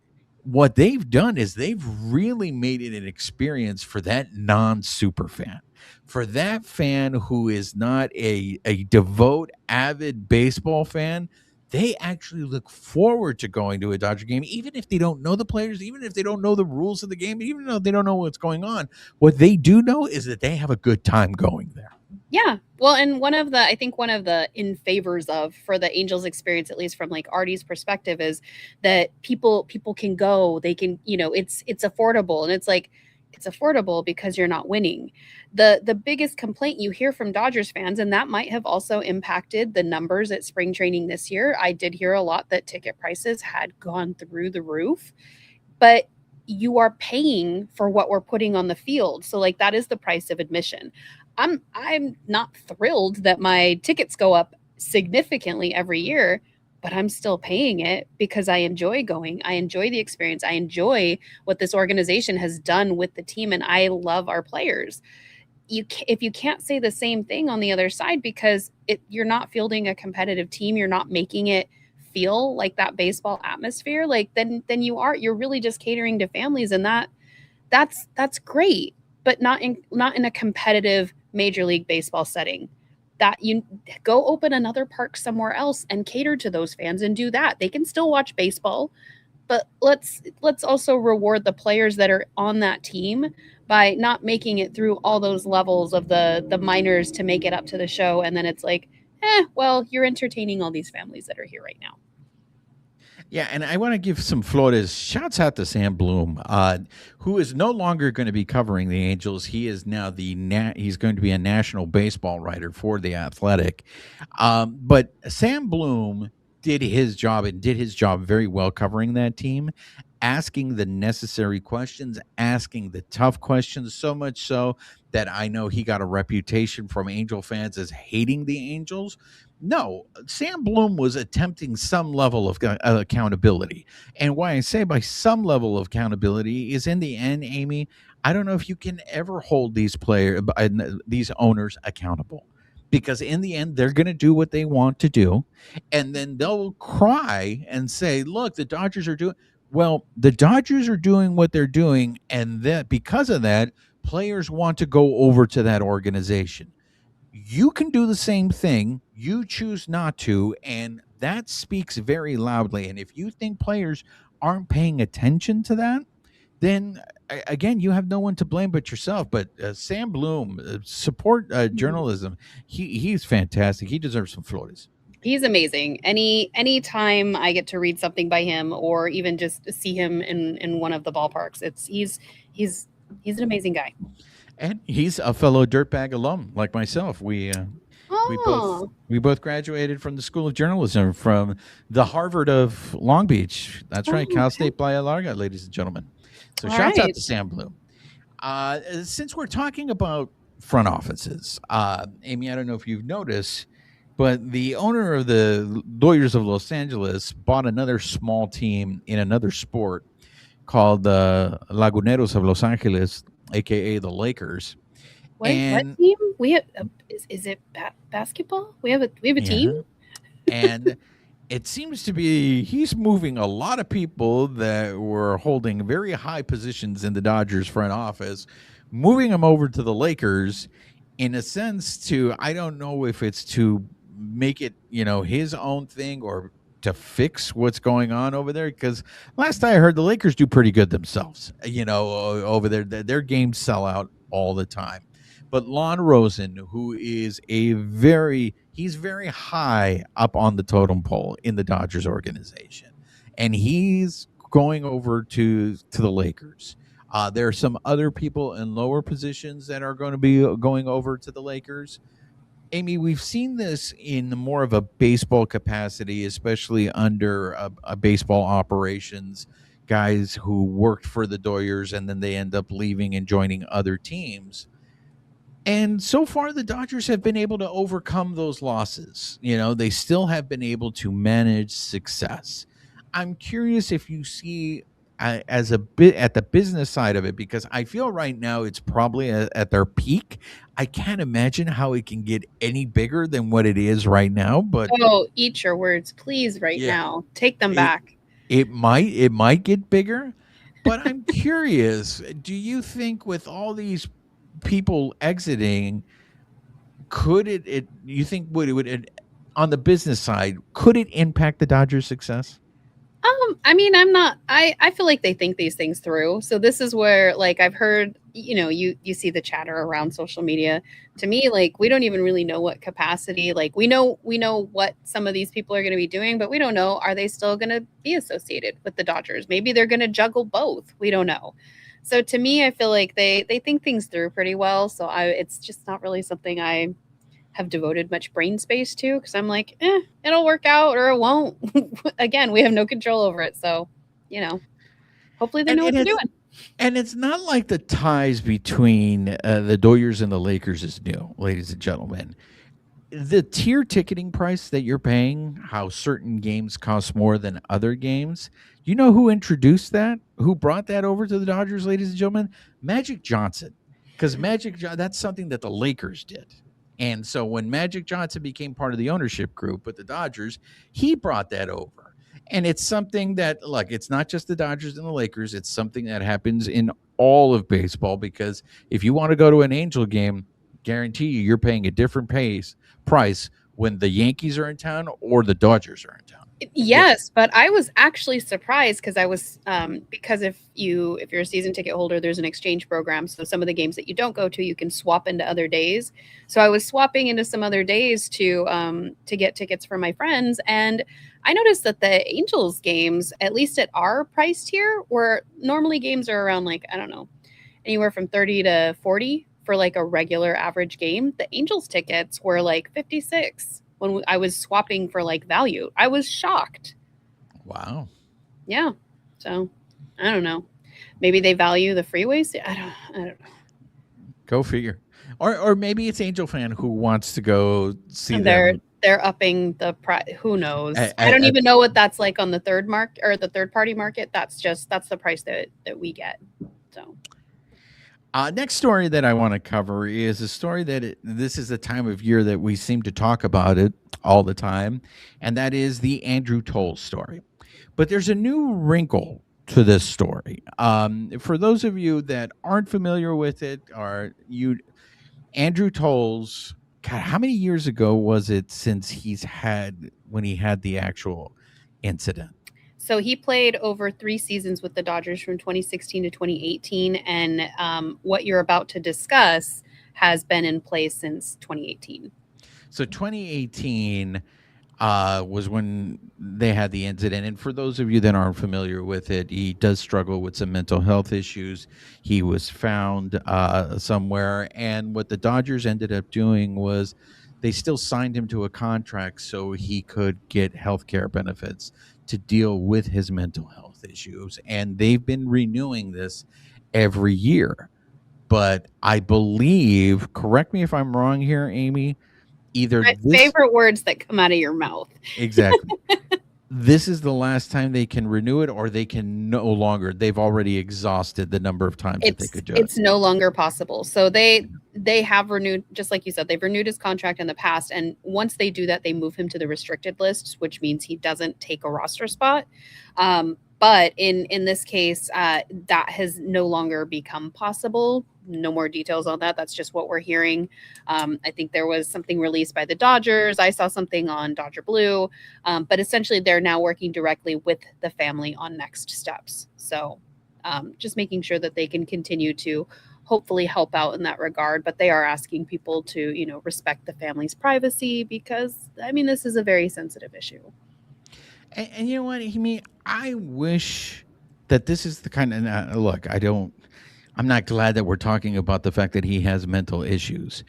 what they've done is they've really made it an experience for that non-super fan, for that fan who is not a devout avid baseball fan. They actually look forward to going to a Dodger game, even if they don't know the players, even if they don't know the rules of the game, even though they don't know what's going on. What they do know is that they have a good time going there. Yeah. Well, and I think one of the in favors of for the Angels experience, at least from like Artie's perspective, is that people can go, they can, it's affordable. And it's like, it's affordable because you're not winning. The biggest complaint you hear from Dodgers fans, and that might have also impacted the numbers at spring training this year. I did hear a lot that ticket prices had gone through the roof, but you are paying for what we're putting on the field. So like that is the price of admission. I'm not thrilled that my tickets go up significantly every year, but I'm still paying it because I enjoy going. I enjoy the experience. I enjoy what this organization has done with the team, and I love our players. If you can't say the same thing on the other side, because you're not fielding a competitive team, you're not making it feel like that baseball atmosphere, like then you're really just catering to families, and that's great, but not in a competitive Major League Baseball setting. That you go open another park somewhere else and cater to those fans and do that. They can still watch baseball, but let's also reward the players that are on that team by not making it through all those levels of the minors to make it up to the show, and then it's like, well, you're entertaining all these families that are here right now. Yeah, and I want to give some Florida's shouts out to Sam Bloom, who is no longer going to be covering the Angels. He is now he's going to be a national baseball writer for the Athletic. But Sam Bloom did his job and did his job very well covering that team, asking the necessary questions, asking the tough questions, so much so that I know he got a reputation from Angel fans as hating the Angels. No, Sam Bloom was attempting some level of accountability. And why I say by some level of accountability is in the end, Amy, I don't know if you can ever hold these owners accountable, because in the end, they're going to do what they want to do. And then they'll cry and say, look, the Dodgers are doing well, the Dodgers are doing what they're doing. And that because of that, players want to go over to that organization. You can do the same thing. You choose not to. And that speaks very loudly. And if you think players aren't paying attention to that, then again, you have no one to blame but yourself. But Sam Bloom, support Mhm. journalism. He's fantastic. He deserves some flores. He's amazing. Any time I get to read something by him or even just see him in one of the ballparks, he's he's an amazing guy. And he's a fellow dirtbag alum like myself. We both Oh, we both graduated from the School of Journalism from the Harvard of Long Beach. That's right, oh, Cal okay. State Playa Larga, ladies and gentlemen. So All shouts out right. to Sam Bloom. Since we're talking about front offices, Amy, I don't know if you've noticed, but the owner of the Dodgers of Los Angeles bought another small team in another sport called the Laguneros of Los Angeles, aka the Lakers. What And team? We have is it basketball? We have a team? yeah, and it seems to be he's moving a lot of people that were holding very high positions in the Dodgers front office, moving them over to the Lakers in a sense to, I don't know if it's to make it, his own thing or to fix what's going on over there, because last I heard the Lakers do pretty good themselves, over there. Their games sell out all the time. But Lon Rosen, who is he's very high up on the totem pole in the Dodgers organization, and he's going over to the Lakers. There are some other people in lower positions that are going to be going over to the Lakers. Amy, we've seen this in more of a baseball capacity, especially under a baseball operations, guys who worked for the Dodgers and then they end up leaving and joining other teams. And so far, the Dodgers have been able to overcome those losses. They still have been able to manage success. I'm curious if you see as a bit at the business side of it, because I feel right now it's probably at their peak. I can't imagine how it can get any bigger than what it is right now. But Oh, eat your words, please, right yeah, now. Take them it back. it might get bigger. But I'm curious. Do you think with all these people exiting, could it you think would it on the business side, could it impact the Dodgers' success? I mean, I feel like they think these things through. So this is where, like, I've heard, you see the chatter around social media. To me, like, we don't even really know what capacity, like, we know what some of these people are going to be doing, but we don't know, are they still going to be associated with the Dodgers? Maybe they're going to juggle both. We don't know. So to me, I feel like they think things through pretty well. So it's just not really something I have devoted much brain space to, because I'm like, it'll work out or it won't. Again, we have no control over it. So, hopefully they And know what and they're it's doing. and it's not like the ties between the Dodgers and the Lakers is new, ladies and gentlemen. The tier ticketing price that you're paying, how certain games cost more than other games. You know who introduced that? Who brought that over to the Dodgers, ladies and gentlemen? Magic Johnson. Because that's something that the Lakers did. And so when Magic Johnson became part of the ownership group with the Dodgers, he brought that over. And it's something that, look, it's not just the Dodgers and the Lakers. It's something that happens in all of baseball, because if you want to go to an Angel game, guarantee you're paying a different price when the Yankees are in town or the Dodgers are in town. Yeah. Yes, but I was actually surprised because I was because if you're a season ticket holder, there's an exchange program. So some of the games that you don't go to, you can swap into other days. So I was swapping into some other days to get tickets for my friends, and I noticed that the Angels games, at least at our price tier, were normally games are around, like, I don't know, anywhere from 30 to 40 for like a regular average game. The Angels tickets were like 56 when I was swapping for like value. I was shocked. Wow. Yeah. So I don't know. Maybe they value the freeways. I don't know. Go figure. Or maybe it's Angel fan who wants to go see And them they're upping the price. Who knows? at, I don't at, even know what that's like on the third party market. That's the price that we get. So next story that I want to cover is a story that this is the time of year that we seem to talk about it all the time, and that is the Andrew Toll story. But there's a new wrinkle to this story. For those of you that aren't familiar with it, Andrew Toll's, God, how many years ago was it since when he had the actual incident? So he played over 3 seasons with the Dodgers from 2016 to 2018, and what you're about to discuss has been in place since 2018. So 2018, was when they had the incident. And for those of you that aren't familiar with it, he does struggle with some mental health issues. He was found somewhere, and what the Dodgers ended up doing was they still signed him to a contract so he could get health care benefits to deal with his mental health issues. And they've been renewing this every year. But I believe, correct me if I'm wrong here, Amy, either My this favorite words that come out of your mouth. exactly. This is the last time they can renew it, or they can no longer. They've already exhausted the number of times that they could do it. It's no longer possible. So they have renewed, just like you said, they've renewed his contract in the past, and once they do that, they move him to the restricted list, which means he doesn't take a roster spot. But in this case, that has no longer become possible. No more details on that. That's just what we're hearing. I think there was something released by the Dodgers. I saw something on Dodger Blue. But essentially, they're now working directly with the family on next steps. So just making sure that they can continue to hopefully help out in that regard. But they are asking people to, respect the family's privacy because, this is a very sensitive issue. And you know what, Amy? I wish that this is the kind of look. I'm not glad that we're talking about the fact that he has mental issues,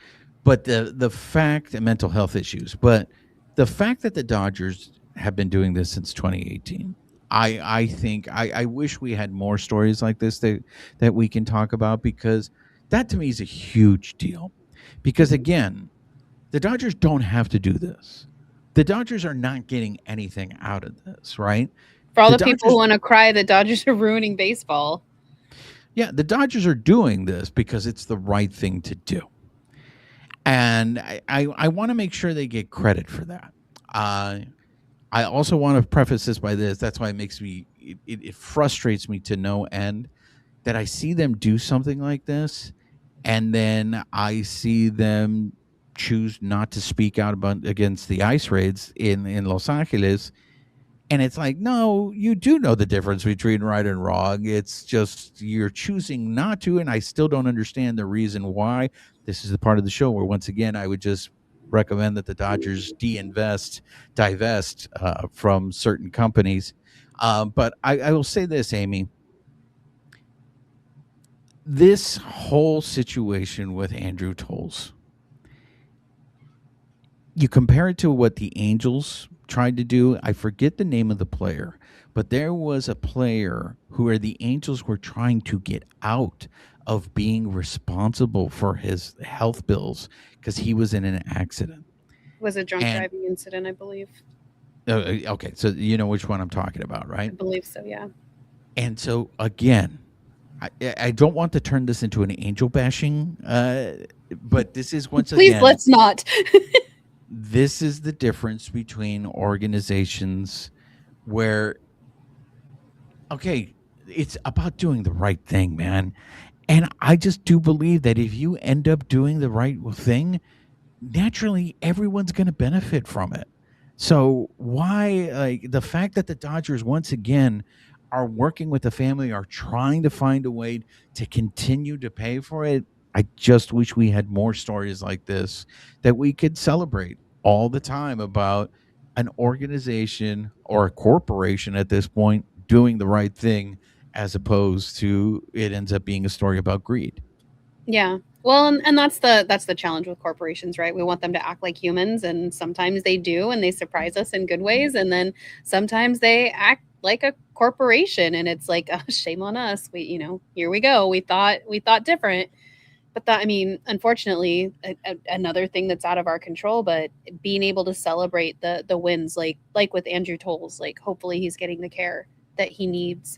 but the fact and mental health issues, but the fact that the Dodgers have been doing this since 2018. I think I wish we had more stories like this that we can talk about, because that to me is a huge deal. Because again, the Dodgers don't have to do this. The Dodgers are not getting anything out of this, right? For all the people who want to cry, the Dodgers are ruining baseball. Yeah, the Dodgers are doing this because it's the right thing to do. And I want to make sure they get credit for that. I also want to preface this by this. That's why it makes me, it frustrates me to no end that I see them do something like this, and then I see them choose not to speak out against the ICE raids in Los Angeles. And it's like, no, you do know the difference between right and wrong. It's just you're choosing not to, and I still don't understand the reason why. This is the part of the show where, once again, I would just recommend that the Dodgers divest from certain companies. But I will say this, Amy. This whole situation with Andrew Toles, you compare it to what the Angels tried to do. I forget the name of the player, but there was a player who the Angels were trying to get out of being responsible for his health bills because he was in an accident. It was a drunk driving incident, I believe. Okay, so you know which one I'm talking about, right? I believe so, yeah. And so again, I don't want to turn this into an angel bashing, but this is once Please, again. Please let's not. This is the difference between organizations where, okay, it's about doing the right thing, man. And I just do believe that if you end up doing the right thing, naturally everyone's going to benefit from it. So why, like, the fact that the Dodgers once again are working with the family, are trying to find a way to continue to pay for it, I just wish we had more stories like this that we could celebrate all the time about an organization or a corporation at this point doing the right thing, as opposed to it ends up being a story about greed. Yeah. Well, and that's the challenge with corporations, right? We want them to act like humans, and sometimes they do, and they surprise us in good ways, and then sometimes they act like a corporation, and it's like, oh, shame on us. We, here we go. We thought different. But that, unfortunately, another thing that's out of our control, but being able to celebrate the wins, like with Andrew Toles, like hopefully he's getting the care that he needs.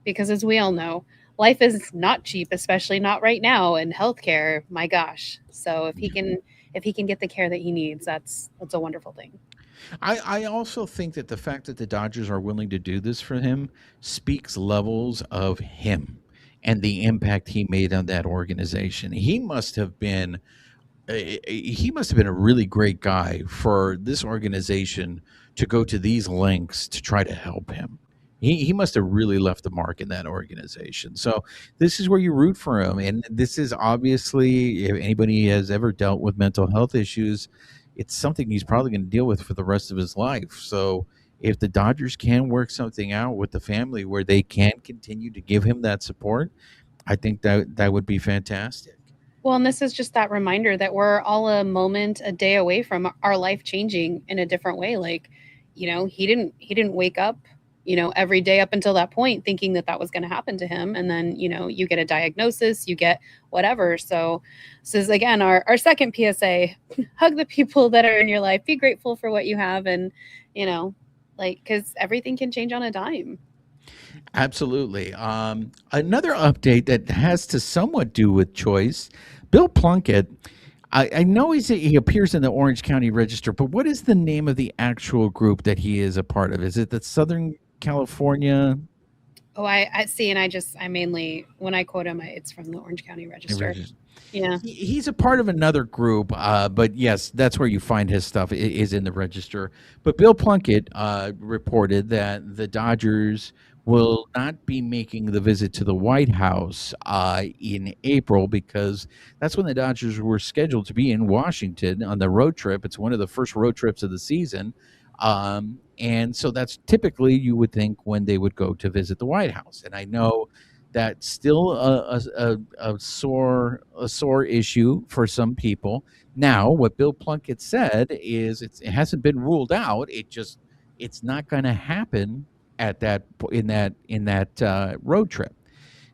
Because as we all know, life is not cheap, especially not right now, and healthcare, my gosh. So if he can get the care that he needs, that's a wonderful thing. I also think that the fact that the Dodgers are willing to do this for him speaks levels of him and the impact he made on that organization. He must have been a really great guy for this organization to go to these lengths to try to help him. He must have really left a mark in that organization. So this is where you root for him. And this is obviously, if anybody has ever dealt with mental health issues, it's something he's probably going to deal with for the rest of his life. So if the Dodgers can work something out with the family where they can continue to give him that support, I think that would be fantastic. Well, and this is just that reminder that we're all a moment, a day away from our life changing in a different way. Like, he didn't wake up, every day up until that point thinking that that was going to happen to him. And then, you get a diagnosis, you get whatever. So this is again our second PSA. Hug the people that are in your life. Be grateful for what you have, and because everything can change on a dime. Absolutely. Another update that has to somewhat do with choice. Bill Plunkett. I know he appears in the Orange County Register, but what is the name of the actual group that he is a part of? Is it the Southern California Oh, I see, and I mainly when I quote him, it's from the Orange County Register. Register? Yeah. He's a part of another group, but yes, that's where you find his stuff is in the Register. But Bill Plunkett reported that the Dodgers will not be making the visit to the White House in April because that's when the Dodgers were scheduled to be in Washington on the road trip. It's one of the first road trips of the season. And so that's typically you would think when they would go to visit the White House. And I know that's still a sore issue for some people. Now, what Bill Plunkett said is it hasn't been ruled out. It's not going to happen at that road trip.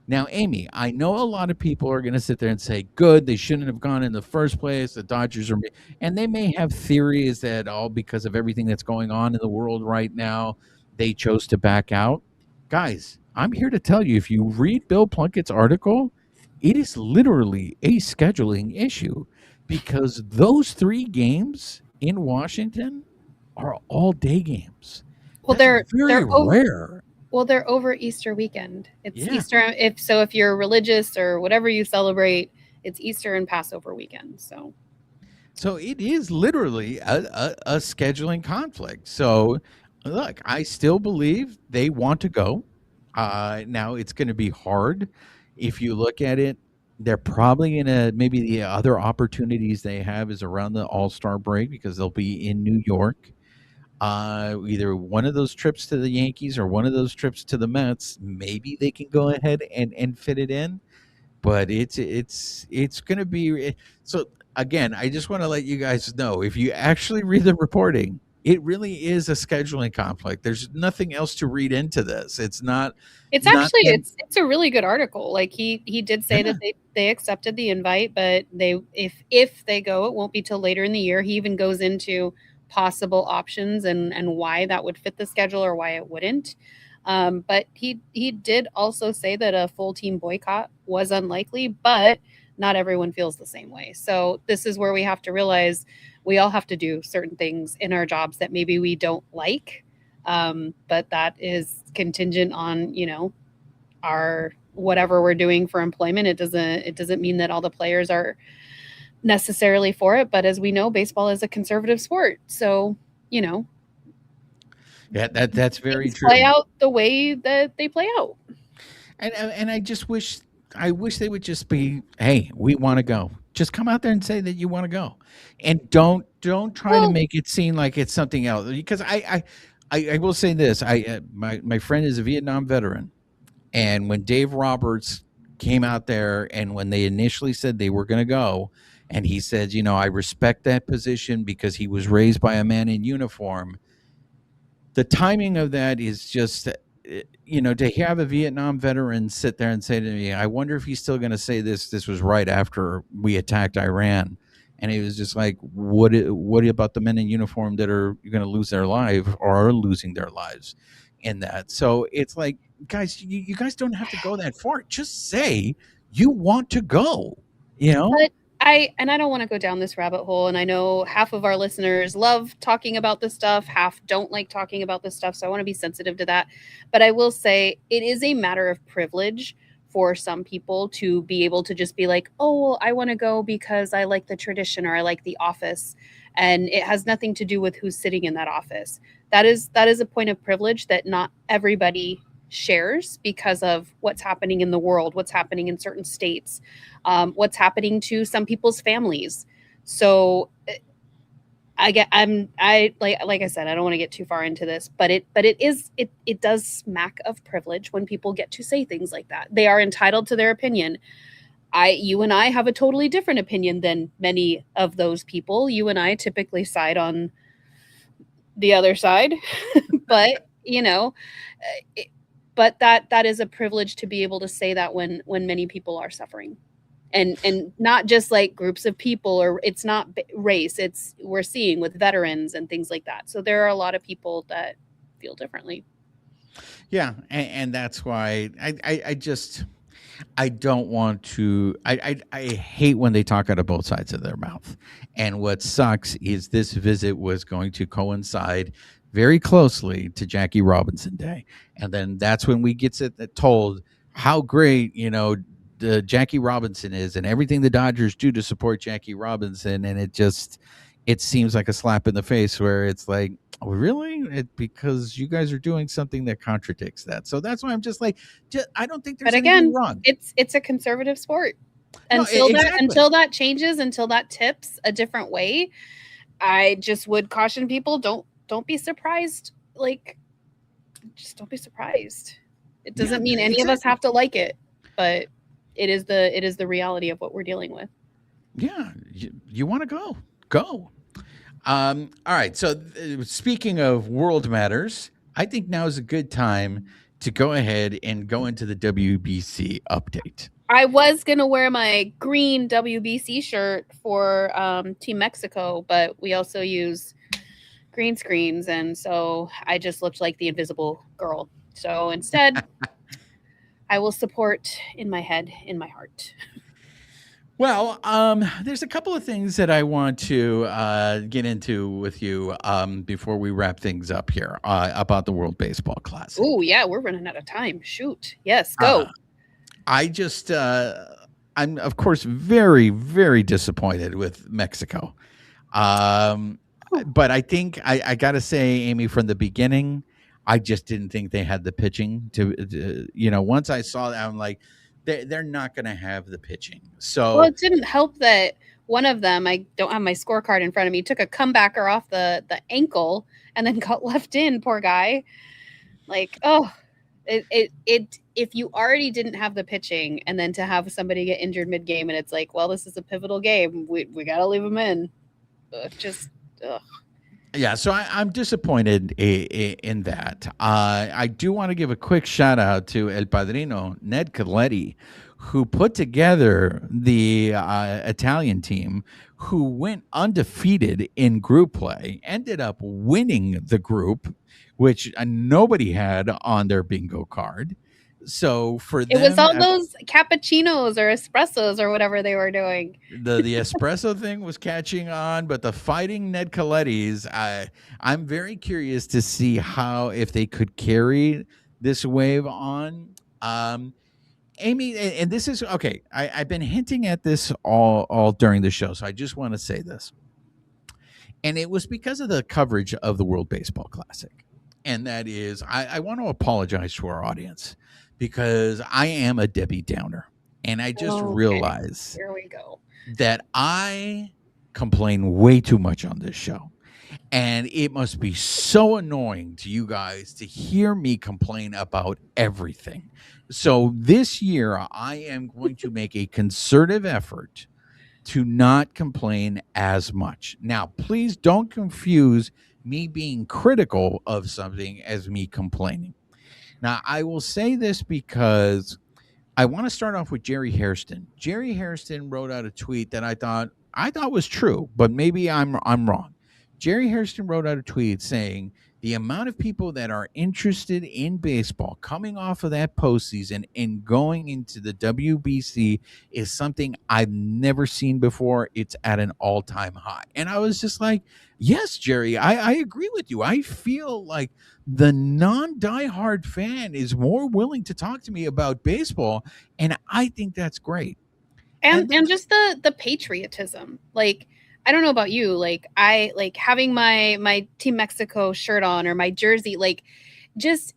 Now, Amie, I know a lot of people are going to sit there and say, "Good, they shouldn't have gone in the first place. The Dodgers are," and they may have theories that all because of everything that's going on in the world right now, they chose to back out. Guys, I'm here to tell you, if you read Bill Plunkett's article, it is literally a scheduling issue because those 3 games in Washington are all day games. Well, That's very rare. they're over Easter weekend. It's Yeah. Easter. If you're religious or whatever you celebrate, it's Easter and Passover weekend. So it is literally a scheduling conflict. So look, I still believe they want to go. Now it's going to be hard. If you look at it, they're probably going to maybe the other opportunities they have is around the All-Star break because they'll be in New York. Either one of those trips to the Yankees or one of those trips to the Mets, maybe they can go ahead and fit it in. But it's going to be so. Again, I just want to let you guys know if you actually read the reporting, it really is a scheduling conflict. There's nothing else to read into this. It's not. It's Not actually them. it's a really good article. Like he did say Yeah. that they accepted the invite, but if they go, it won't be till later in the year. He even goes into possible options and why that would fit the schedule or why it wouldn't. But he did also say that a full team boycott was unlikely, but not everyone feels the same way. So this is where we have to realize we all have to do certain things in our jobs that maybe we don't like, but that is contingent on our whatever we're doing for employment. It doesn't mean that all the players are necessarily for it, but as we know, baseball is a conservative sport, so Yeah, that's very things true. play out the way that they play out. And I just wish they would just be, hey, we want to go. Just come out there and say that you want to go, and don't try to Well, make it seem like it's something else. Because I will say this: my friend is a Vietnam veteran, and when Dave Roberts came out there, and when they initially said they were going to go, and he said, I respect that position because he was raised by a man in uniform. The timing of that is just to have a Vietnam veteran sit there and say to me, I wonder if he's still going to say this was right after we attacked Iran. And it was just like, what about the men in uniform that are going to lose their life or are losing their lives in that? So it's like, guys, you guys don't have to go that far. Just say you want to go, you know? but I don't want to go down this rabbit hole, and I know half of our listeners love talking about this stuff, half don't like talking about this stuff, so I want to be sensitive to that. But I will say it is a matter of privilege for some people to be able to just be like, "Oh, well, I want to go because I like the tradition or I like the office." And it has nothing to do with who's sitting in that office. That is a point of privilege that not everybody shares because of what's happening in the world, what's happening in certain states, what's happening to some people's families. So like I said, I don't want to get too far into this, but it does smack of privilege when people get to say things like that. They are entitled to their opinion. You and I have a totally different opinion than many of those people. You and I typically side on the other side, but but that is a privilege to be able to say that when many people are suffering, and not just like groups of people, or it's not race. It's we're seeing with veterans and things like that. So there are a lot of people that feel differently. Yeah, and that's why I just I don't want to. I hate when they talk out of both sides of their mouth. And what sucks is this visit was going to coincide very closely to Jackie Robinson Day, and then that's when we get told how great the Jackie Robinson is and everything the Dodgers do to support Jackie Robinson, and it seems like a slap in the face where it's like, oh, really? Because you guys are doing something that contradicts that. So that's why I'm just like, I don't think there's But anything again, wrong. it's a conservative sport. No, Until that changes, until that tips a different way, I just would caution people, don't be surprised. Like, just don't be surprised. It doesn't mean any of us have to like it, but it is the reality of what we're dealing with. Yeah, you want to go. All right. So speaking of world matters, I think now is a good time to go ahead and go into the WBC update. I was gonna wear my green WBC shirt for Team Mexico, but we also use green screens, and so I just looked like the invisible girl. So instead, I will support in my head, in my heart. Well, there's a couple of things that I want to get into with you before we wrap things up here about the World Baseball Classic. Oh yeah, we're running out of time. Shoot, yes, go. I just, I'm of course very, very disappointed with Mexico. But I think I got to say, Amy, from the beginning, I just didn't think they had the pitching to once I saw that, I'm like, they're not going to have the pitching. So well, it didn't help that one of them, I don't have my scorecard in front of me, took a comebacker off the ankle and then got left in. Poor guy. Like, oh, it if you already didn't have the pitching and then to have somebody get injured mid-game and it's like, well, this is a pivotal game, we got to leave them in. Ugh. Yeah, so I'm disappointed in that. I do want to give a quick shout out to El Padrino, Ned Coletti, who put together the Italian team, who went undefeated in group play, ended up winning the group, which nobody had on their bingo card. So for them, it was all those cappuccinos or espressos or whatever they were doing. The espresso thing was catching on, but the fighting Ned Colettis, I'm very curious to see if they could carry this wave on. Amy, and this is okay. I've been hinting at this all during the show, so I just want to say this. And it was because of the coverage of the World Baseball Classic. And that is, I want to apologize to our audience because I am a Debbie Downer. And I just realized here we go. that I complain way too much on this show. And it must be so annoying to you guys to hear me complain about everything. So this year, I am going to make a concerted effort to not complain as much. Now, please don't confuse me being critical of something as me complaining. Now, I will say this because I want to start off with Jerry Hairston. Jerry Hairston wrote out a tweet that I thought was true, but maybe I'm wrong. Jerry Hairston wrote out a tweet saying the amount of people that are interested in baseball coming off of that postseason and going into the WBC is something I've never seen before. It's at an all-time high. And I was just like, yes, Jerry, I agree with you. I feel like the non-diehard fan is more willing to talk to me about baseball, and I think that's great. And just the patriotism. Like, I don't know about you, like I like having my Team Mexico shirt on or my jersey, like just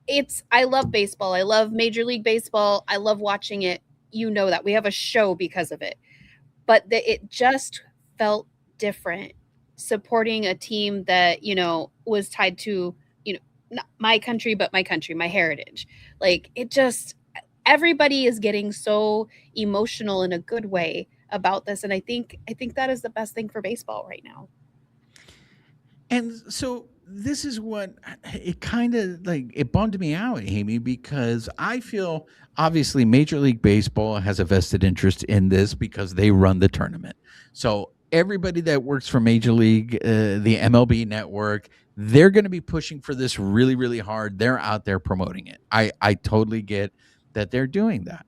it's I love baseball. I love Major League Baseball. I love watching it. You know that we have a show because of it. But it just felt different supporting a team that, was tied to, not my country, but my country, my heritage. Like, it just, everybody is getting so emotional in a good way about this. And I think that is the best thing for baseball right now. And so this is what it kind of like it bummed me out, Amy, because I feel obviously Major League Baseball has a vested interest in this because they run the tournament. So everybody that works for Major League, the MLB network, they're going to be pushing for this really, really hard. They're out there promoting it. I totally get that they're doing that.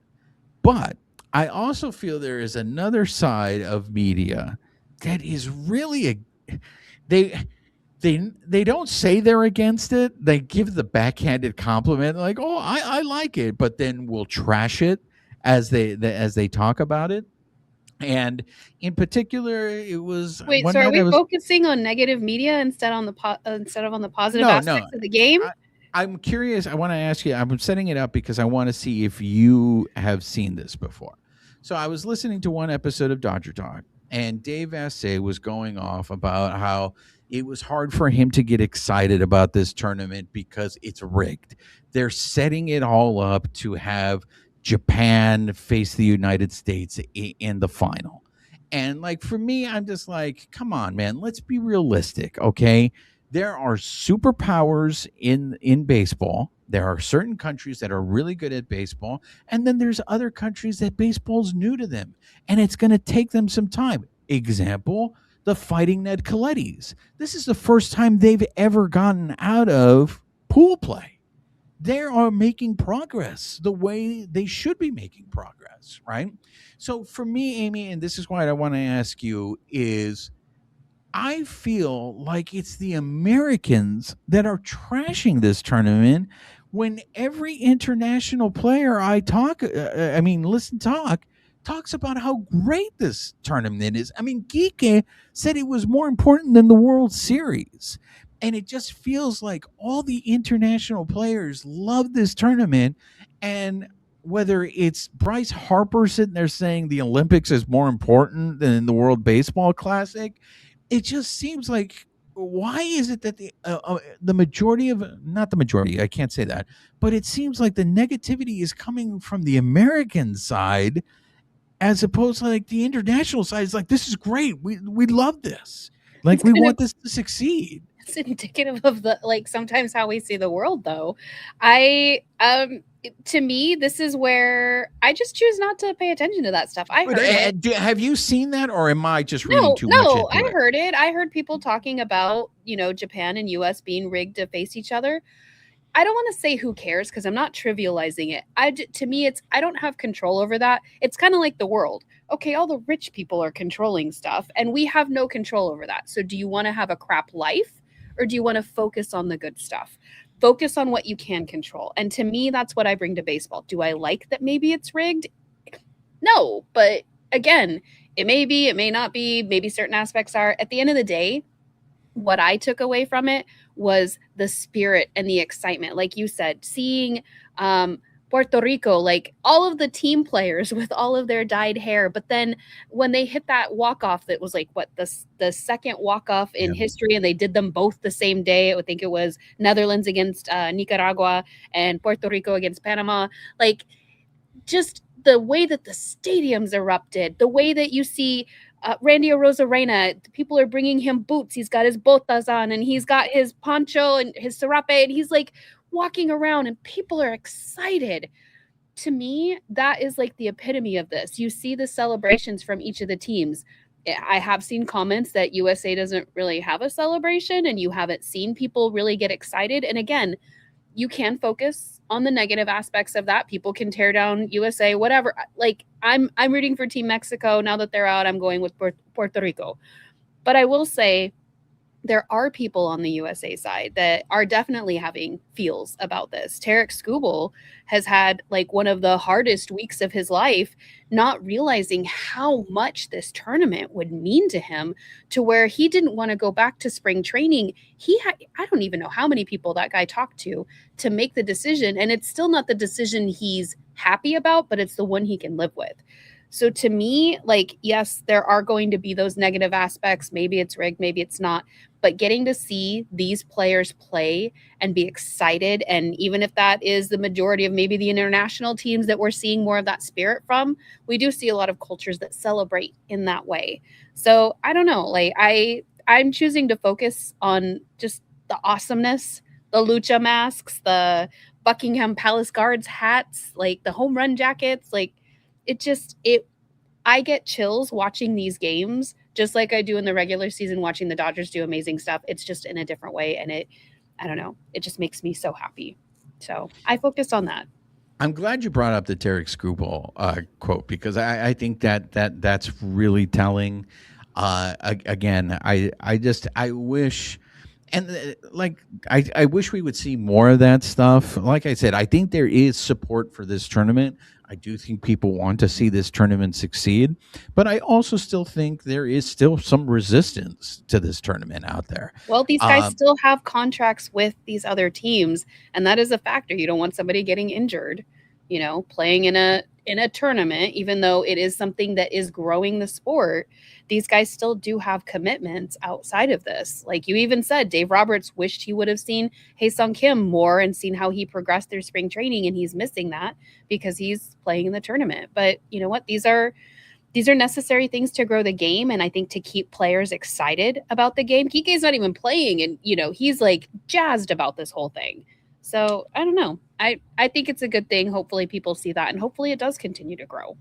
But I also feel there is another side of media that is really they they don't say they're against it. They give the backhanded compliment, like, "Oh, I like it," but then will trash it as they talk about it. And in particular, it was Wait, one so are night we I was focusing on negative media instead of on the positive no. aspects of the game? I'm curious. I want to ask you. I'm setting it up because I want to see if you have seen this before. So I was listening to one episode of Dodger Talk, and Dave Vassay was going off about how it was hard for him to get excited about this tournament because it's rigged. They're setting it all up to have Japan face the United States in the final. And like for me, I'm just like, come on, man, let's be realistic, okay? There are superpowers in baseball. There are certain countries that are really good at baseball, and then there's other countries that baseball's new to them, and it's going to take them some time. Example, the Fighting Ned Colettis. This is the first time they've ever gotten out of pool play. They are making progress the way they should be making progress, right? So for me, Amy, and this is why I want to ask you is I feel like it's the Americans that are trashing this tournament when every international player listen, talks about how great this tournament is. I mean, Geeke said it was more important than the World Series. And it just feels like all the international players love this tournament. And whether it's Bryce Harper sitting there saying the Olympics is more important than the World Baseball Classic, it just seems like why is it that the majority of not the majority, I can't say that, but it seems like the negativity is coming from the American side as opposed to like the international side is like, this is great, we love this, like It's we kind of want this to succeed. it's indicative of the like sometimes how we see the world though. I to me, this is where I just choose not to pay attention to that stuff. I But heard it. have you seen that, or am I just reading No, too much no, into I it? heard it. I heard people talking about, Japan and US being rigged to face each other. I don't want to say who cares because I'm not trivializing it. To me, it's I don't have control over that. It's kind of like the world. Okay, all the rich people are controlling stuff, and we have no control over that. So, do you want to have a crap life, or do you want to focus on the good stuff? Focus on what you can control. And to me, that's what I bring to baseball. Do I like that maybe it's rigged? No, but again, it may be, it may not be. Maybe certain aspects are. At the end of the day, what I took away from it was the spirit and the excitement. Like you said, seeing Puerto Rico, like all of the team players with all of their dyed hair. But then when they hit that walk off, that was like what the second walk off in history, and they did them both the same day. I think it was Netherlands against Nicaragua and Puerto Rico against Panama. Like just the way that the stadiums erupted, the way that you see Randy Arozarena, people are bringing him boots. He's got his botas on and he's got his poncho and his serape, and he's like walking around and people are excited. To me, that is like the epitome of this. You see the celebrations from each of the teams. I have seen comments that USA doesn't really have a celebration and you haven't seen people really get excited. And again, you can focus on the negative aspects of that. People can tear down USA, whatever. Like I'm rooting for Team Mexico. Now that they're out, I'm going with Puerto Rico. But I will say there are people on the USA side that are definitely having feels about this. Tarek Skubal has had like one of the hardest weeks of his life, not realizing how much this tournament would mean to him, to where he didn't want to go back to spring training. I don't even know how many people that guy talked to make the decision. And it's still not the decision he's happy about, but it's the one he can live with. So to me, like, yes, there are going to be those negative aspects. Maybe it's rigged, maybe it's not. But getting to see these players play and be excited, and even if that is the majority of maybe the international teams that we're seeing more of that spirit from, we do see a lot of cultures that celebrate in that way. So I don't know. Like I'm choosing to focus on just the awesomeness, the lucha masks, the Buckingham Palace Guards hats, like the home run jackets, like it I get chills watching these games just like I do in the regular season watching the Dodgers do amazing stuff. It's just in a different way, and I don't know, it just makes me so happy. So I focused on that. I'm glad you brought up the Tarek Skubal quote, because I think that's really telling. Again, I wish, and I wish we would see more of that stuff. Like I said, I think there is support for this tournament. I do think people want to see this tournament succeed, but I also still think there is still some resistance to this tournament out there. Well, these guys still have contracts with these other teams, and that is a factor. You don't want somebody getting injured, playing in a tournament, even though it is something that is growing the sport. These guys still do have commitments outside of this. Like you even said, Dave Roberts wished he would have seen Hae-Sung Kim more and seen how he progressed through spring training, and he's missing that because he's playing in the tournament. But you know what? These are necessary things to grow the game, and I think to keep players excited about the game. Kike's not even playing, and he's like jazzed about this whole thing. So I don't know. I think it's a good thing. Hopefully people see that, and hopefully it does continue to grow.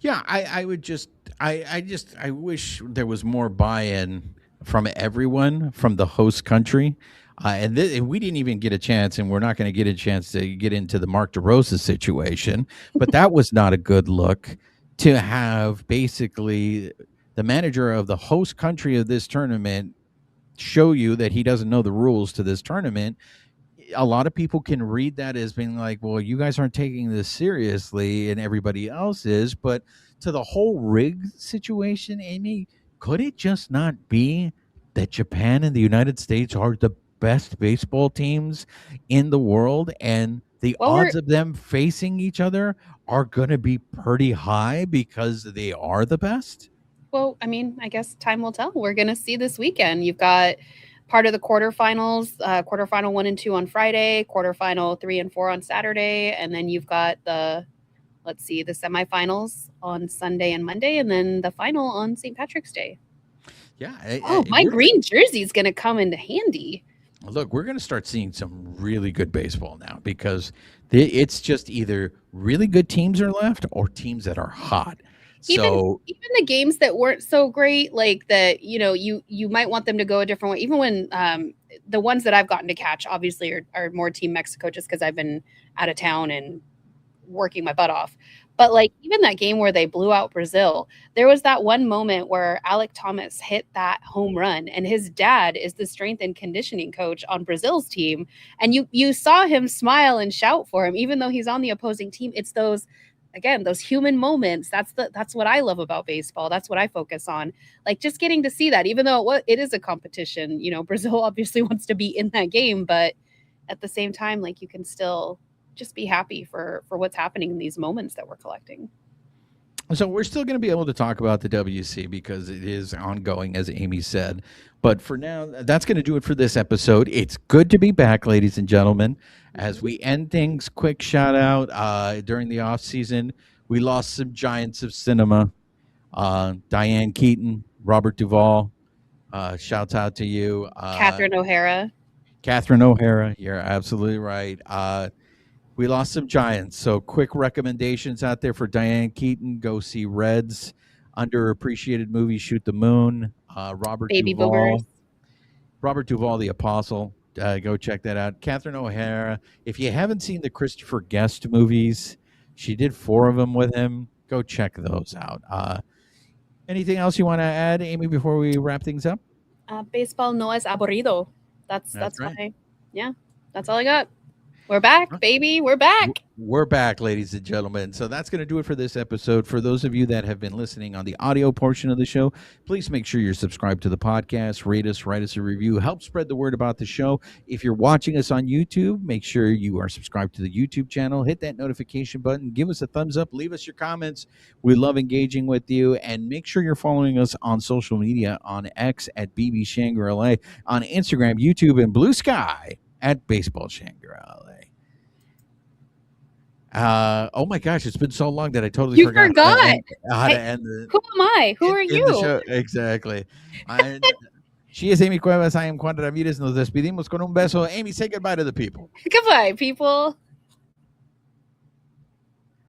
Yeah, I would just I wish there was more buy-in from everyone, from the host country. And we didn't even get a chance, and we're not going to get a chance to get into the Mark DeRosa situation, but that was not a good look, to have basically the manager of the host country of this tournament show you that he doesn't know the rules to this tournament. A lot of people can read that as being like, well, you guys aren't taking this seriously and everybody else is. But to the whole rig situation, Amie, could it just not be that Japan and the United States are the best baseball teams in the world, and the odds of them facing each other are going to be pretty high because they are the best? Well, I mean, I guess time will tell. We're going to see this weekend. You've got part of the quarterfinals, quarterfinal 1 and 2 on Friday, quarterfinal 3 and 4 on Saturday, and then you've got the semifinals on Sunday and Monday, and then the final on St. Patrick's Day. Yeah. My green jersey is going to come into handy. Look, we're going to start seeing some really good baseball now, because it's just either really good teams are left or teams that are hot. Even the games that weren't so great, like that, you might want them to go a different way. Even when the ones that I've gotten to catch, obviously, are more Team Mexico, just because I've been out of town and working my butt off. But like even that game where they blew out Brazil, there was that one moment where Alec Thomas hit that home run, and his dad is the strength and conditioning coach on Brazil's team, and you saw him smile and shout for him, even though he's on the opposing team. It's those human moments. That's what I love about baseball. That's what I focus on. Like just getting to see that, even though it is a competition. Brazil obviously wants to be in that game, but at the same time, like you can still just be happy for what's happening in these moments that we're collecting. So we're still going to be able to talk about the WC because it is ongoing, as Amie said. But for now, that's going to do it for this episode. It's good to be back, ladies and gentlemen. As we end things, quick shout out during the off season, we lost some giants of cinema. Diane Keaton, Robert Duvall. Shouts out to you. Catherine O'Hara. You're absolutely right. We lost some giants. So quick recommendations out there for Diane Keaton. Go see Reds. Underappreciated movie, Shoot the Moon. Robert Duvall. Robert Duvall, the Apostle. Go check that out. Catherine O'Hara. If you haven't seen the Christopher Guest movies, she did 4 of them with him. Go check those out. Anything else you want to add, Amie, before we wrap things up? Baseball no es aburrido. That's right. That's all I got. We're back, baby. We're back. We're back, ladies and gentlemen. So that's going to do it for this episode. For those of you that have been listening on the audio portion of the show, please make sure you're subscribed to the podcast, rate us, write us a review, help spread the word about the show. If you're watching us on YouTube, make sure you are subscribed to the YouTube channel, hit that notification button, give us a thumbs up, leave us your comments. We love engaging with you, and make sure you're following us on social media on X at BB Shangri-La, on Instagram, YouTube, and Bluesky at Baseball Shangri-La. Oh my gosh, it's been so long that I totally forgot how to end the. Who am I? Who are you? Exactly. She is Amie Cuevas. I am Juan Ramirez. Nos despedimos con un beso. Amie, say goodbye to the people. Goodbye, people.